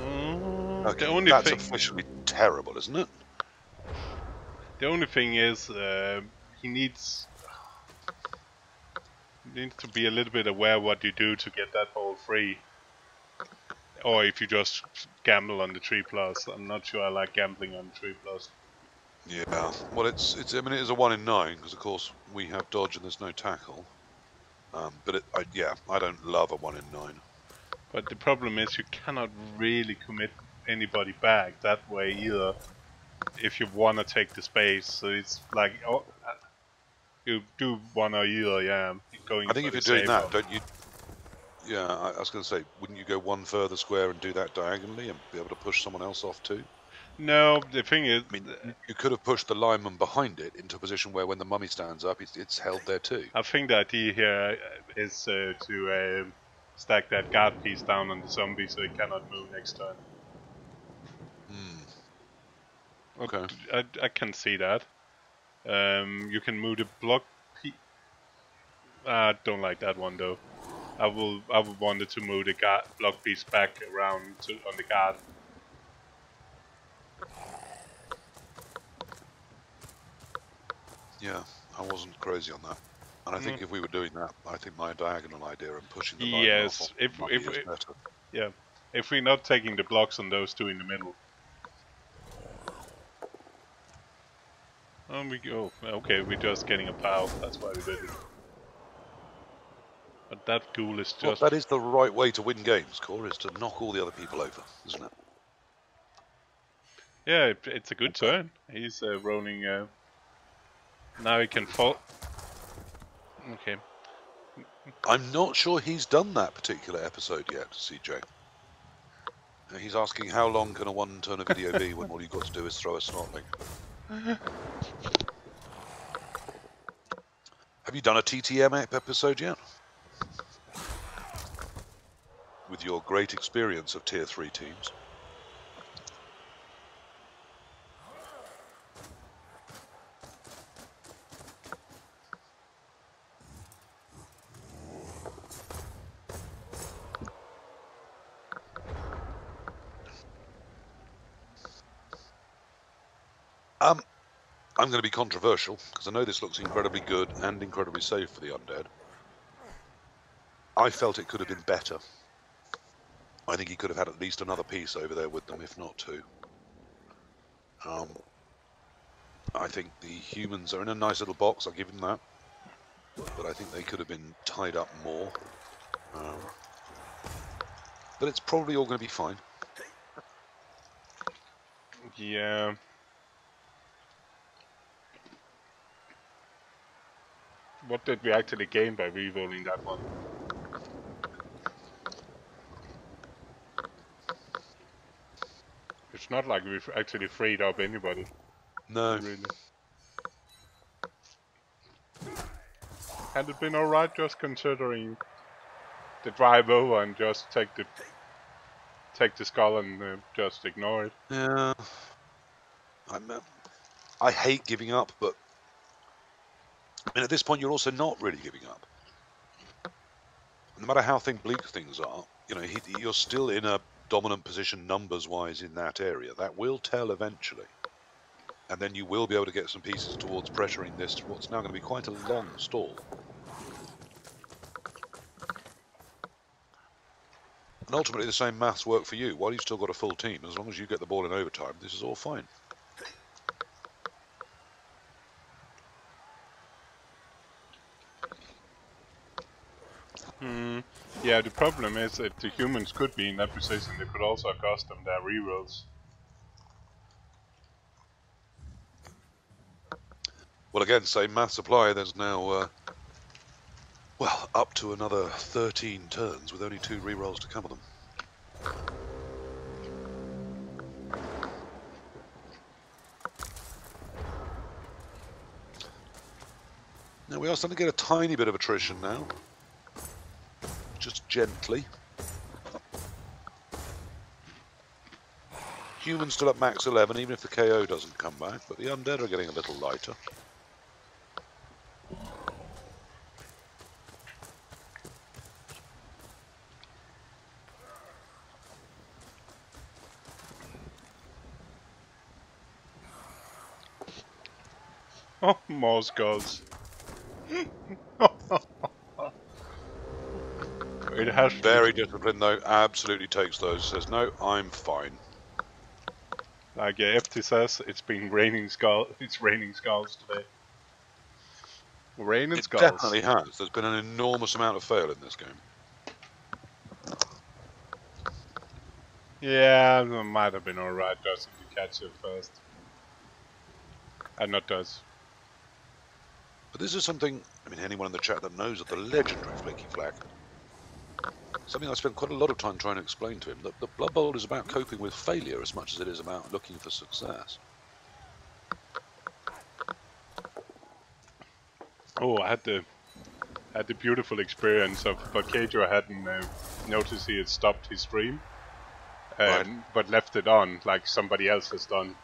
C: Okay, that's officially terrible, isn't it?
A: The only thing is, he needs to be a little bit aware what you do to get that ball free. Or if you just gamble on the 3+. I'm not sure I like gambling on 3+.
C: Yeah, well, I mean, it is a 1 in 9 because, of course, we have dodge and there's no tackle. But I don't love a 1 in 9.
A: But the problem is you cannot really commit anybody back that way either. If you want to take the space, so it's like you do one or either, yeah. Going.
C: I think if you're doing that, don't you? Yeah, I was going to say, wouldn't you go one further square and do that diagonally and be able to push someone else off too?
A: No, the thing is...
C: I mean, you could have pushed the lineman behind it into a position where when the mummy stands up, it's held there too.
A: I think the idea here is to stack that guard piece down on the zombie so it cannot move next turn.
C: Okay.
A: I can see that. You can move the block piece... I don't like that one though. I would want it to move the block piece back around on the guard.
C: Yeah, I wasn't crazy on that. And I think if we were doing that, I think my diagonal idea and pushing the line off is better.
A: Yeah, if we're not taking the blocks on those 2 in the middle. Oh, okay, we're just getting a POW, that's why we did it. But that ghoul is just...
C: Well, that is the right way to win games, Core, is to knock all the other people over, isn't it?
A: Yeah, it's a good turn. He's rolling... Now he can fall. Okay.
C: I'm not sure he's done that particular episode yet, CJ. He's asking how long can a 1 turn of video be when all you've got to do is throw a snotling. Have you done a TTM episode yet? With your great experience of Tier 3 teams. I'm going to be controversial, because I know this looks incredibly good and incredibly safe for the Undead. I felt it could have been better. I think he could have had at least another piece over there with them, if not 2. I think the humans are in a nice little box, I'll give them that. But I think they could have been tied up more. But it's probably all going to be fine.
A: Yeah. What did we actually gain by re-rolling that one? It's not like we've actually freed up anybody.
C: No.
A: Really. Had it been alright just considering the drive over and just take the skull and just ignore it?
C: Yeah. I hate giving up, but I mean, at this point you're also not really giving up. no matter how bleak things are, you know, you're still in a dominant position numbers-wise in that area. That will tell eventually. And then you will be able to get some pieces towards pressuring this, what's now going to be quite a long stall. And ultimately the same maths work for you. While you've still got a full team, as long as you get the ball in overtime, this is all fine.
A: Yeah, the problem is that the humans could be in that position. They could also custom their rerolls.
C: Well, again, same maths apply. There's now, well, up to another 13 turns with only 2 rerolls to cover them. Now we are starting to get a tiny bit of attrition now. Just gently. Humans still at max 11, even if the KO doesn't come back, but the Undead are getting a little lighter.
A: Oh, more skulls. It has to
C: Very disciplined though, absolutely takes those. Says, no, I'm fine.
A: Like FT says, it's been raining skulls. It's raining skulls today. Raining skulls.
C: It definitely has. There's been an enormous amount of fail in this game.
A: Yeah, it might have been alright just if you catch it first. And not does.
C: But this is something, I mean, anyone in the chat that knows of the legendary Flicky Flack, something I spent quite a lot of time trying to explain to him, that the Blood Bowl is about coping with failure as much as it is about looking for success.
A: Oh, I had the beautiful experience of Bocajo hadn't noticed he had stopped his stream,
C: Right.
A: but left it on like somebody else has done,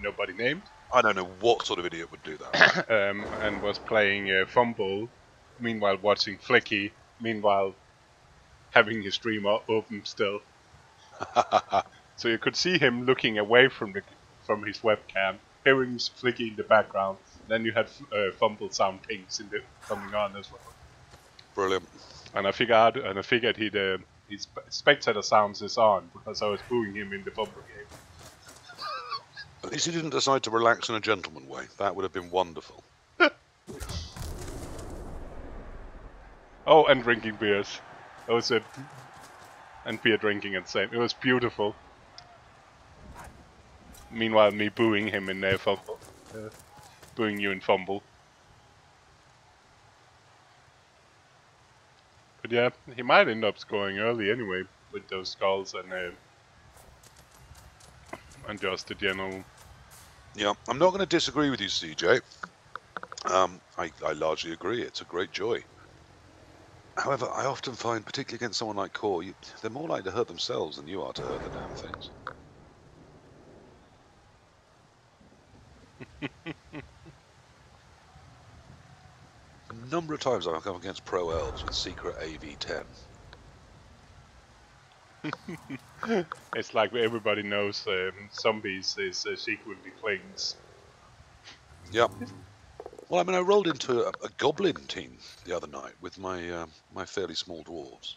A: nobody named.
C: I don't know what sort of idiot would do that.
A: And was playing Fumble, meanwhile watching Flicky, meanwhile having his stream open still. So you could see him looking away from his webcam, hearing Flicky in the background. Then you had Fumble sound pings coming on as well.
C: Brilliant.
A: And I figured his spectator sounds is on because I was booing him in the Fumble game.
C: At least he didn't decide to relax in a gentleman way. That would have been wonderful.
A: Oh, and drinking beers. And beer drinking at the same. It was beautiful. Meanwhile, me booing him in Fumble. Booing you in Fumble. But yeah, he might end up scoring early anyway with those skulls and just the general.
C: Yeah, I'm not going to disagree with you, CJ. I largely agree. It's a great joy. However, I often find, particularly against someone like Core, they're more likely to hurt themselves than you are to hurt the damn things. A number of times I've come against Pro Elves with secret AV10.
A: It's like everybody knows zombies is secretly flings.
C: Yep. Well, I mean, I rolled into a goblin team the other night with my my fairly small dwarves.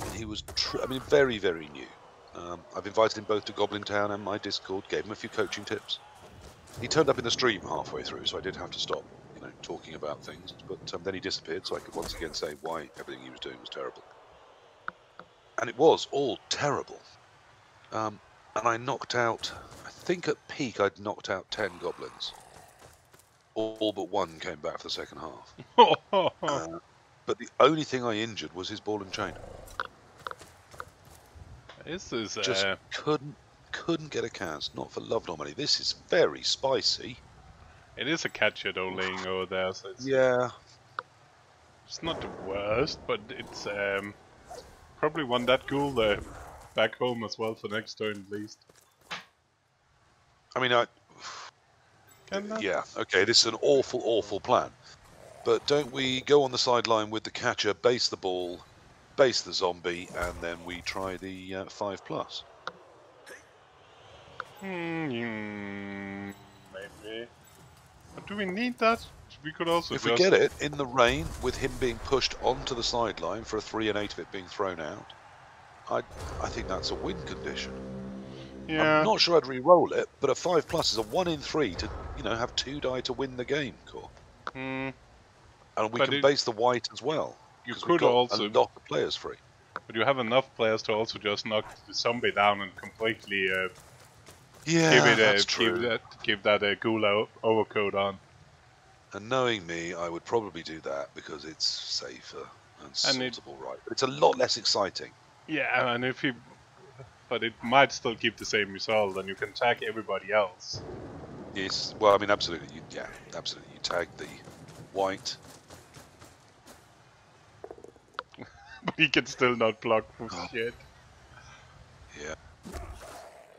C: And he was, I mean, very, very new. I've invited him both to Goblin Town and my Discord, gave him a few coaching tips. He turned up in the stream halfway through, so I did have to stop, you know, talking about things. But then he disappeared, so I could once again say why everything he was doing was terrible. And it was all terrible. And I knocked out, I think at peak I'd knocked out 10 goblins. All but one came back for the second half. But the only thing I injured was his ball and chain.
A: This is
C: just couldn't get a cast, not for love nor money. This is very spicy.
A: It is a catcher though laying over there, so it's,
C: yeah,
A: it's not the worst, but it's probably one that cool back home as well for next turn at least.
C: I mean, yeah, okay, this is an awful, awful plan. But don't we go on the sideline with the catcher, base the ball, base the zombie, and then we try the 5+.
A: Maybe. But do we need that? We could also
C: If
A: just...
C: we get it in the rain with him being pushed onto the sideline for a 3 and 8 of it being thrown out, I think that's a win condition.
A: Yeah.
C: I'm not sure I'd re-roll it, but a 5+ is a 1 in 3 to have 2 die to win the game, Core.
A: Hmm.
C: And we
A: But
C: can base the white as well.
A: You
C: because we've
A: could
C: got
A: also...
C: a lot of players free.
A: But you have enough players to also just knock the zombie down and completely
C: Yeah, that's true.
A: give that a ghoul overcoat on.
C: And knowing me, I would probably do that because it's safer and sort
A: it-
C: of alright. But it's a lot less exciting.
A: Yeah, and if he... But it might still keep the same result, and you can tag everybody else.
C: Yes, well, I mean, absolutely. Absolutely. You tag the white.
A: But he can still not block for shit.
C: Yeah.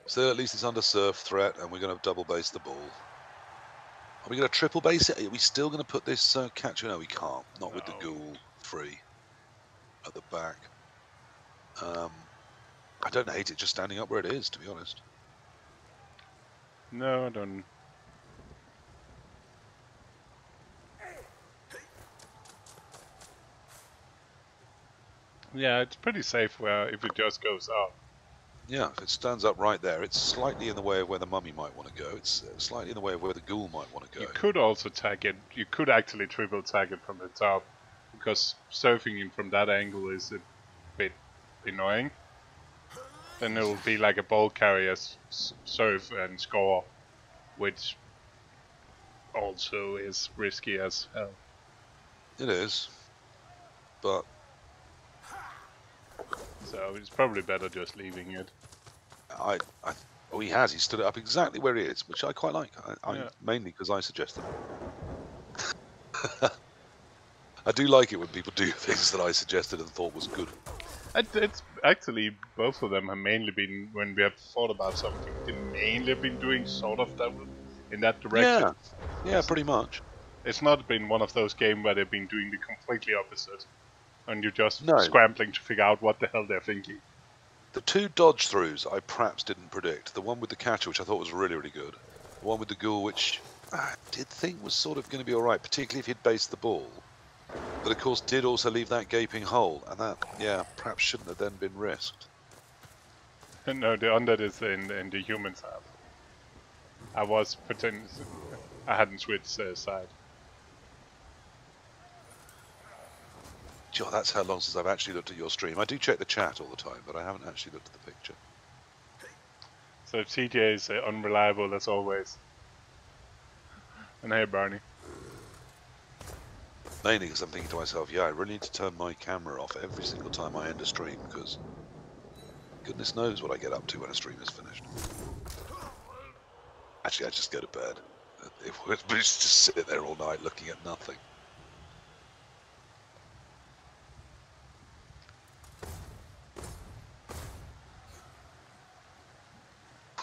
C: So at least it's under surf threat, and we're going to double base the ball. Are we going to triple base it? Are we still going to put this catcher? No, we can't. Not with the ghoul free at the back. I don't hate it just standing up where it is, to be honest.
A: No, I don't. Yeah, it's pretty safe where if it just goes up.
C: Yeah, if it stands up right there, it's slightly in the way of where the mummy might want to go. It's slightly in the way of where the ghoul might want to go.
A: You could also tag it. You could actually triple tag it from the top, because surfing in from that angle is a bit annoying. Then it will be like a ball carrier surf and score, which also is risky as hell.
C: It is, but
A: so it's probably better just leaving it.
C: Oh, he has. He stood it up exactly where he is, which I quite like.
A: Yeah.
C: Mainly because I suggested it. I do like it when people do things that I suggested and thought was good.
A: It's actually, both of them have mainly been, when we have thought about something, they mainly have been doing sort of that in that direction.
C: Yeah, pretty much.
A: It's not been one of those games where they've been doing the completely opposite, and you're just
C: No.
A: scrambling to figure out what the hell they're thinking.
C: The 2 dodge throughs I perhaps didn't predict. The one with the catcher, which I thought was really, really good. The one with the ghoul, which I did think was sort of going to be alright, particularly if he'd based the ball. But of course did also leave that gaping hole, and that, yeah, perhaps shouldn't have then been risked.
A: No, the Undead is in the humans half. I was pretending I hadn't switched side.
C: Sure, that's how long since I've actually looked at your stream. I do check the chat all the time, but I haven't actually looked at the picture.
A: So TJ is unreliable as always. And hey Barney.
C: Mainly because I'm thinking to myself, yeah, I really need to turn my camera off every single time I end a stream, because goodness knows what I get up to when a stream is finished. Actually, I just go to bed. It would just sit there all night looking at nothing.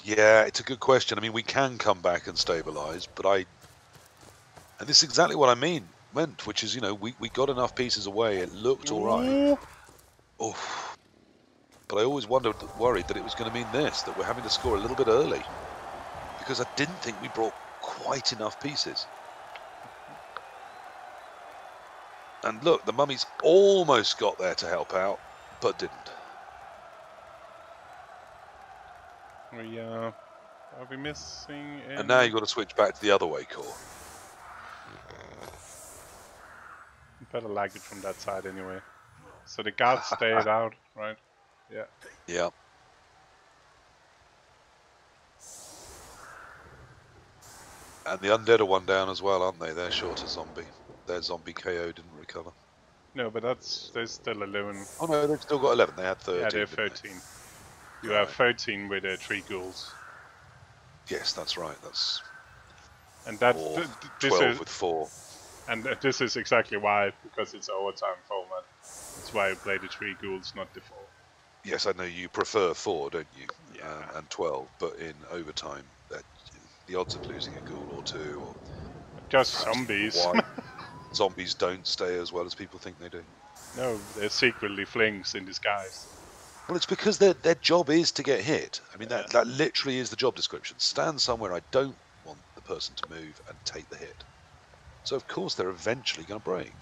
C: Yeah, it's a good question. I mean, we can come back and stabilise, but and this is exactly what I meant, which is, we got enough pieces away. It looked all right. Oh, but I always worried that it was going to mean this, that we're having to score a little bit early, because I didn't think we brought quite enough pieces. And look, the mummies almost got there to help out, but didn't.
A: Are we missing any...
C: And now you've got to switch back to the other way, Core.
A: Better like it from that side anyway. So the guards stayed out, right? Yeah.
C: Yeah. And the Undead are 1 down as well, aren't they? They're short a zombie. Their zombie KO didn't recover.
A: No, but there's still 11.
C: Oh no, they've still got 11. They had 13.
A: Yeah, they're 13. You have 13 with 3 ghouls.
C: Yes, that's right. That's...
A: And that
C: or
A: this
C: 12
A: is,
C: with 4.
A: And this is exactly why, because it's overtime format. That's why I play the 3 ghouls, not the 4.
C: Yes, I know you prefer 4, don't you?
A: Yeah.
C: And 12, but in overtime, the odds of losing a ghoul or 2, or
A: just zombies.
C: zombies don't stay as well as people think they do.
A: No, they're secretly flings in disguise.
C: Well, it's because their job is to get hit. I mean, that literally is the job description. Stand somewhere I don't want the person to move and take the hit. So of course they're eventually going to break.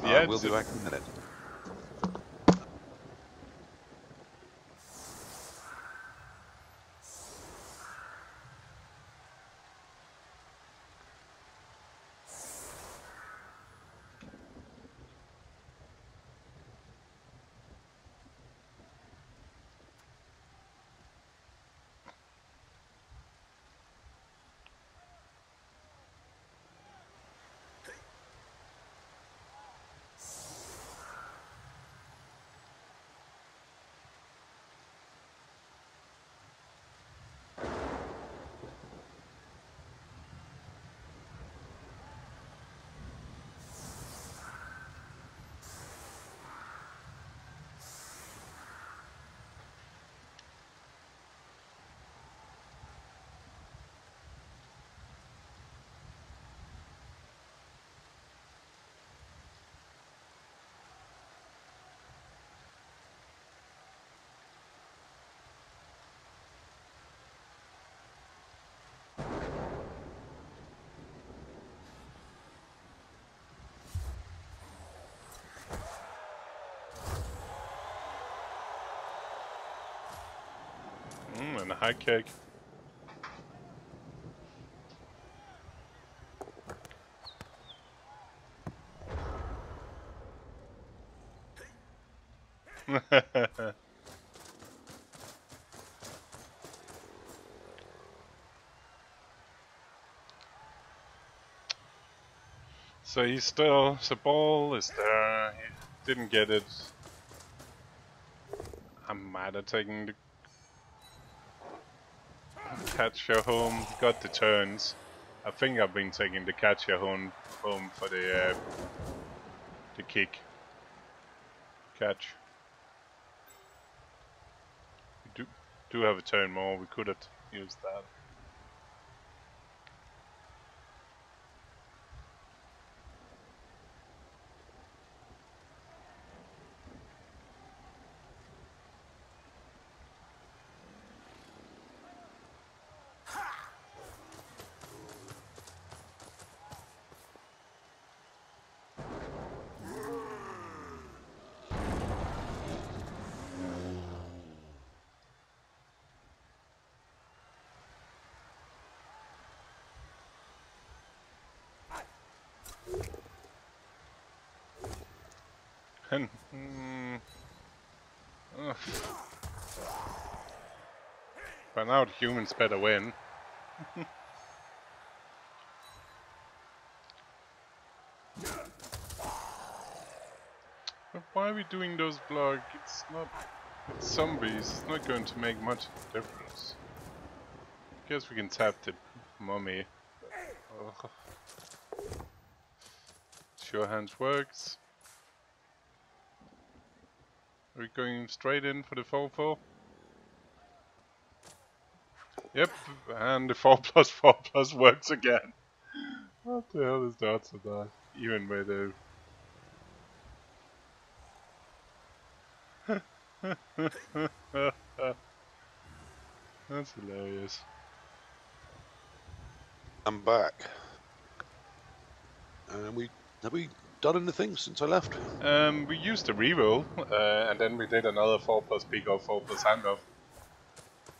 A: Yeah,
C: We'll be back in a minute.
A: And a high kick. So he's still, the ball is there, he didn't get it. I'm mad at taking the catcher home, he got the turns. I think I've been taking the catcher home for the kick. Catch. We do have a turn more, we could have used that. And by now humans better win. But why are we doing those blocks? It's zombies, it's not going to make much of a difference. Guess we can tap the mummy. Ugh. Sure hands works. Are we going straight in for the 4-4? Yep, and the 4+4+ works again. What the hell is the odds of that? Even with a... That's hilarious.
C: I'm back. Have we done anything since I left?
A: We used a reroll, and then we did another 4+ pick off, 4+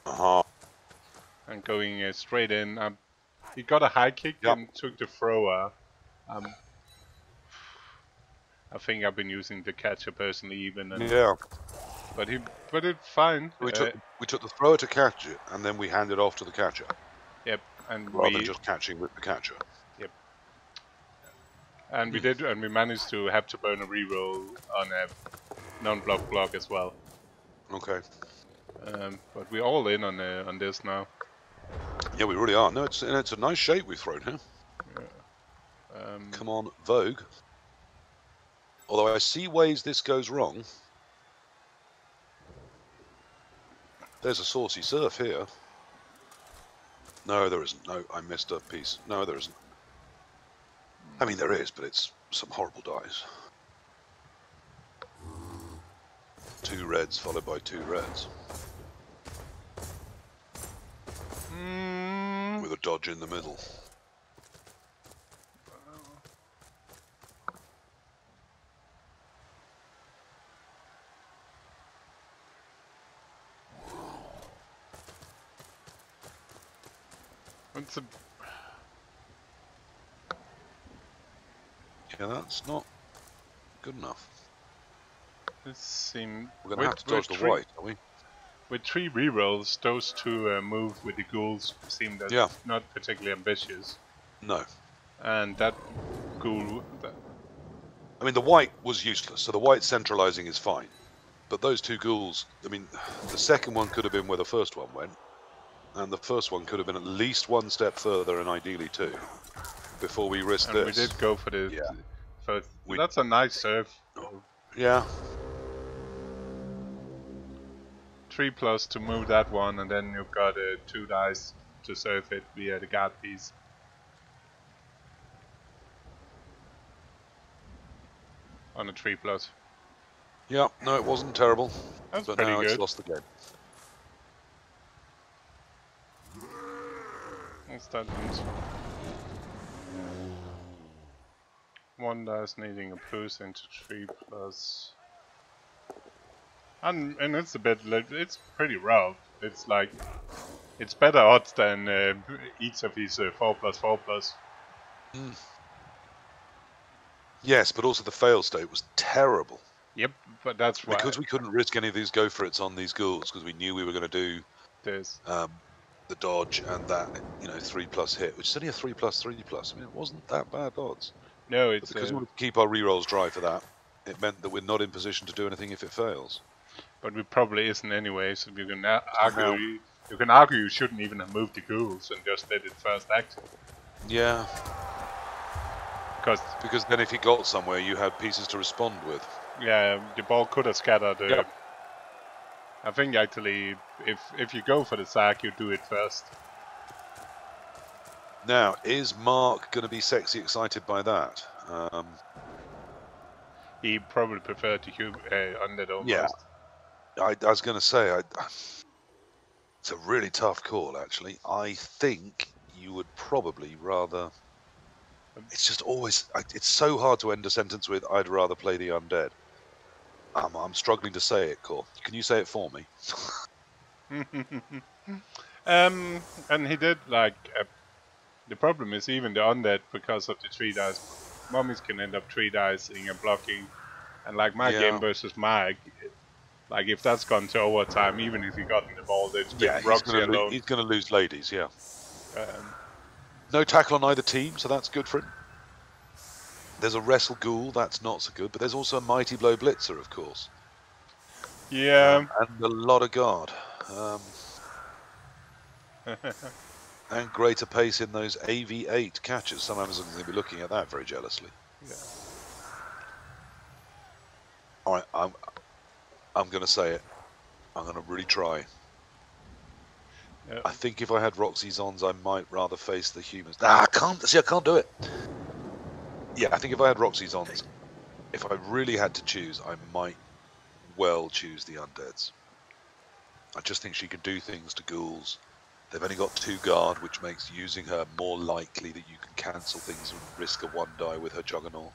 A: handoff. And going straight in. He got a high kick and took the thrower. I think I've been using the catcher personally even. And But it's fine.
C: We took the thrower to catch it, and then we handed off to the catcher.
A: Yep, and
C: rather than just catching with the catcher.
A: Yep. And we managed to have to burn a reroll on a non-block as well.
C: Okay.
A: But we're all in on this now.
C: Yeah, we really are. No, it's a nice shape we've thrown here.
A: Yeah.
C: Come on, Vogue. Although I see ways this goes wrong. There's a saucy surf here. No, there isn't. No, I missed a piece. No, there isn't. I mean, there is, but it's some horrible dice. 2 reds followed by 2 reds. With a dodge in the middle.
A: It's a...
C: Yeah, that's not good enough.
A: This seems...
C: We're going to have to dodge the white, are we?
A: With 3 rerolls, those 2 move with the ghouls seem not particularly ambitious.
C: No.
A: And that ghoul...
C: I mean, the white was useless, so the white centralizing is fine. But those 2 ghouls, I mean, the second one could have been where the first one went. And the first one could have been at least 1 step further, and ideally 2, before we risked this.
A: We did go for the...
C: Yeah.
A: First. That's a nice serve.
C: Yeah.
A: 3+ to move that one, and then you've got 2 dice to serve it via the guard piece. On a 3+.
C: Yeah, no, it wasn't terrible.
A: That's
C: but
A: pretty
C: now
A: good.
C: It's lost the game.
A: What's that? 1 dice needing a boost into 3+. And it's a bit, it's pretty rough. It's like, it's better odds than each of these 4+4+.
C: Yes, but also the fail state was terrible.
A: Yep, but that's why.
C: Because we couldn't risk any of these go for it's on these ghouls, because we knew we were going to do
A: this.
C: The dodge and that, 3+ hit, which is only a 3+3+. I mean, it wasn't that bad odds.
A: No, it's
C: but because we wanted to keep our rerolls dry for that, it meant that we're not in position to do anything if it fails.
A: But we probably isn't anyway, so you can argue. You can argue you shouldn't even have moved the ghouls and just did it first action.
C: Yeah. Because then if you got somewhere, you had pieces to respond with.
A: Yeah, the ball could have scattered.
C: Yep.
A: I think actually, if you go for the sack, you do it first.
C: Now, is Mark going to be sexy excited by that?
A: He probably preferred to Undead almost.
C: Yeah. I was going to say, it's a really tough call, actually. I think you would probably rather... It's just always... It's so hard to end a sentence with, I'd rather play the Undead. I'm struggling to say it, Cor. Can you say it for me?
A: And he did, like... the problem is even the Undead, because of the 3 dice, mummies can end up 3 dice in a blocking. And like my game versus Mike... Like, if that's gone to overtime, even if he got in the ball, there's Roxy alone.
C: He's going to lose ladies, yeah. No tackle on either team, so that's good for him. There's a Wrestle Ghoul, that's not so good, but there's also a Mighty Blow Blitzer, of course.
A: Yeah.
C: And a lot of guard. And greater pace in those AV8 catches. Some Amazons are going to be looking at that very jealously.
A: Yeah.
C: Alright, I'm going to say it. I'm going to really try.
A: Yep.
C: I think if I had Roxy's ons, I might rather face the humans. I can't do it. Yeah, I think if I had Roxy's ons, if I really had to choose, I might well choose the Undeads. I just think she can do things to ghouls. They've only got 2 guard, which makes using her more likely that you can cancel things and risk a 1 die with her Juggernaut.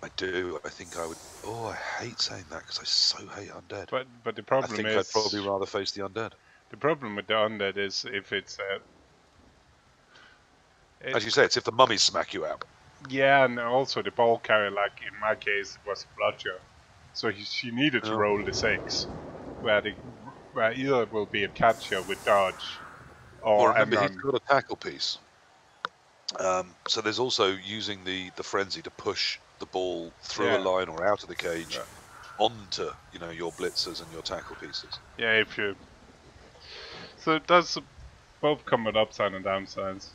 C: I do. I think I would. Oh, I hate saying that because I so hate Undead.
A: But the problem
C: I think I'd probably rather face the Undead.
A: The problem with the Undead is if it's...
C: as you say, it's if the mummies smack you out.
A: Yeah, and also the ball carrier, like in my case, it was a bludger. So she needed to roll the 6, where either it will be a catcher with dodge, or
C: remember, he's got a tackle piece. So there's also using the frenzy to push the ball through a line or out of the cage onto your blitzers and your tackle pieces.
A: Yeah, if you... So it does both come with upside and downsides.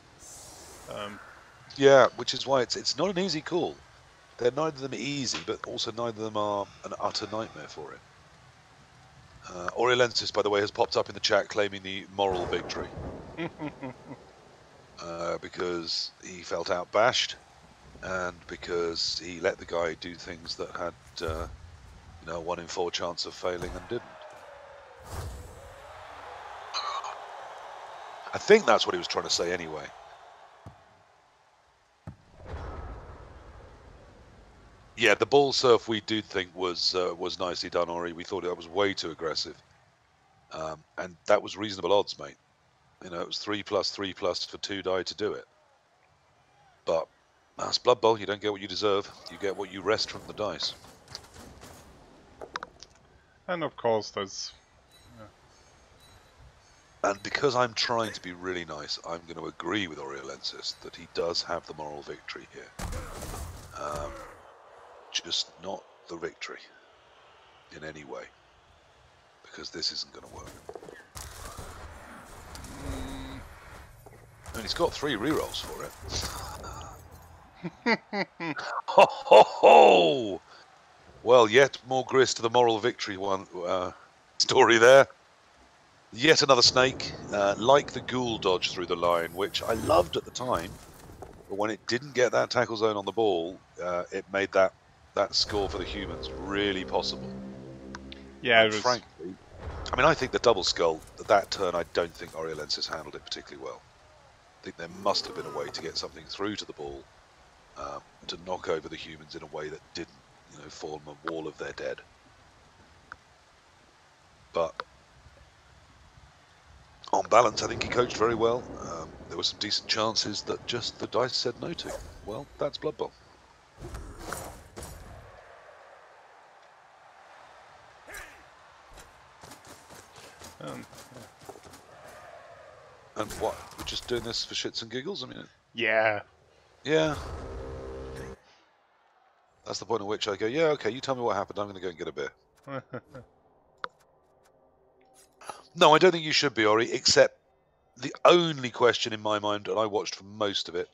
C: Yeah, which is why it's not an easy call. They're neither of them easy, but also neither of them are an utter nightmare for it. Orielensis, by the way, has popped up in the chat claiming the moral victory. Because he felt outbashed, and because he let the guy do things that had, you know, a 1 in 4 chance of failing and didn't. I think that's what he was trying to say anyway. Yeah, the ball surf we did think was nicely done, Ori. We thought that was way too aggressive, and that was reasonable odds, mate. You know, it was 3+3+ for 2 die to do it. But that's Blood Bowl. You don't get what you deserve. You get what you rest from the dice.
A: And of course, there's.
C: And because I'm trying to be really nice, I'm going to agree with Orielensis that he does have the moral victory here. Just not the victory in any way, because this isn't going to work. And he's got 3 rerolls for it. Ho ho ho! Well, yet more grist to the moral victory story there. Yet another snake, like the ghoul dodge through the line, which I loved at the time, but when it didn't get that tackle zone on the ball, it made that score for the humans really possible.
A: Yeah,
C: and frankly, I mean, I think the double skull, that turn, I don't think Orielensis handled it particularly well. I think there must have been a way to get something through to the ball, to knock over the humans in a way that didn't, you know, form a wall of their dead. But on balance, I think he coached very well. There were some decent chances that just the dice said no to. Well, that's Blood Bowl. And what? We're just doing this for shits and giggles? I mean,
A: yeah.
C: Yeah. That's the point at which I go, yeah, okay, you tell me what happened, I'm going to go and get a beer. No, I don't think you should be, Ori, except the only question in my mind, and I watched for most of it,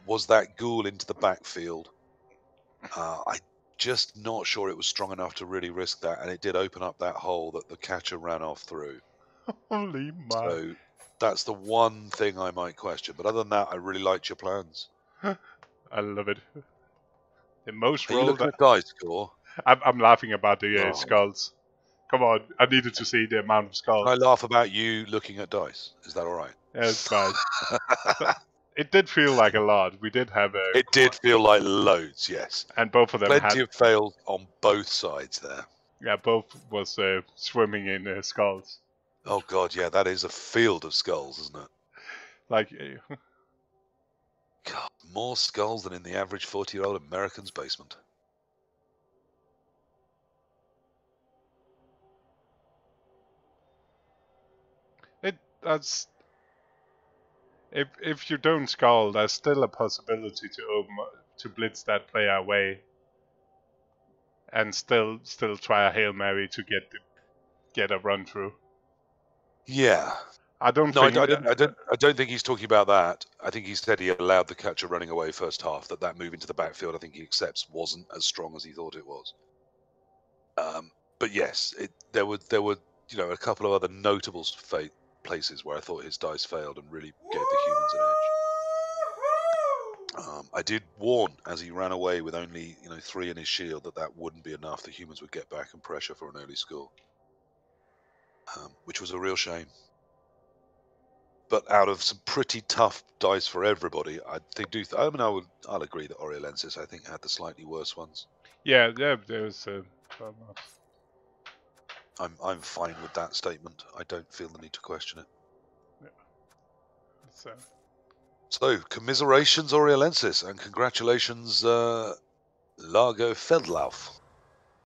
C: was that ghoul into the backfield. I'm just not sure it was strong enough to really risk that, and it did open up that hole that the catcher ran off through.
A: Holy my.
C: So that's the one thing I might question. But other than that, I really liked your plans.
A: I love it. The most
C: Are you
A: rolled.
C: looking at dice score?
A: I'm laughing about the
C: Oh.
A: skulls. Come on, I needed to see the amount of skulls.
C: Can I laugh about you looking at dice? Is that all right?
A: Yeah, it's fine. It did feel like a lot. We did have a.
C: It did feel like loads, yes.
A: And both of them
C: Plenty
A: had.
C: of fails on both sides there.
A: Yeah, both was swimming in skulls.
C: Oh god, yeah, that is a field of skulls, isn't it?
A: Like.
C: God, more skulls than in the average 40-year-old American's basement.
A: That's. If you don't skull, there's still a possibility to blitz that player away, and still try a Hail Mary to get a run through.
C: Yeah.
A: I don't
C: No,
A: think.
C: I don't think he's talking about that. I think he said he allowed the catcher running away first half. That move into the backfield, I think he accepts, wasn't as strong as he thought it was. But yes, there were you know, a couple of other notable places where I thought his dice failed and really gave the humans an edge. I did warn as he ran away with only 3 in his shield that wouldn't be enough. The humans would get back and pressure for an early score, which was a real shame. But out of some pretty tough dice for everybody, I mean, I'll agree that Orielensis, I think, had the slightly worse ones.
A: Yeah, there's.
C: I'm fine with that statement. I don't feel the need to question it.
A: Yeah.
C: So, commiserations, Orielensis, and congratulations, Largo Feldlauf.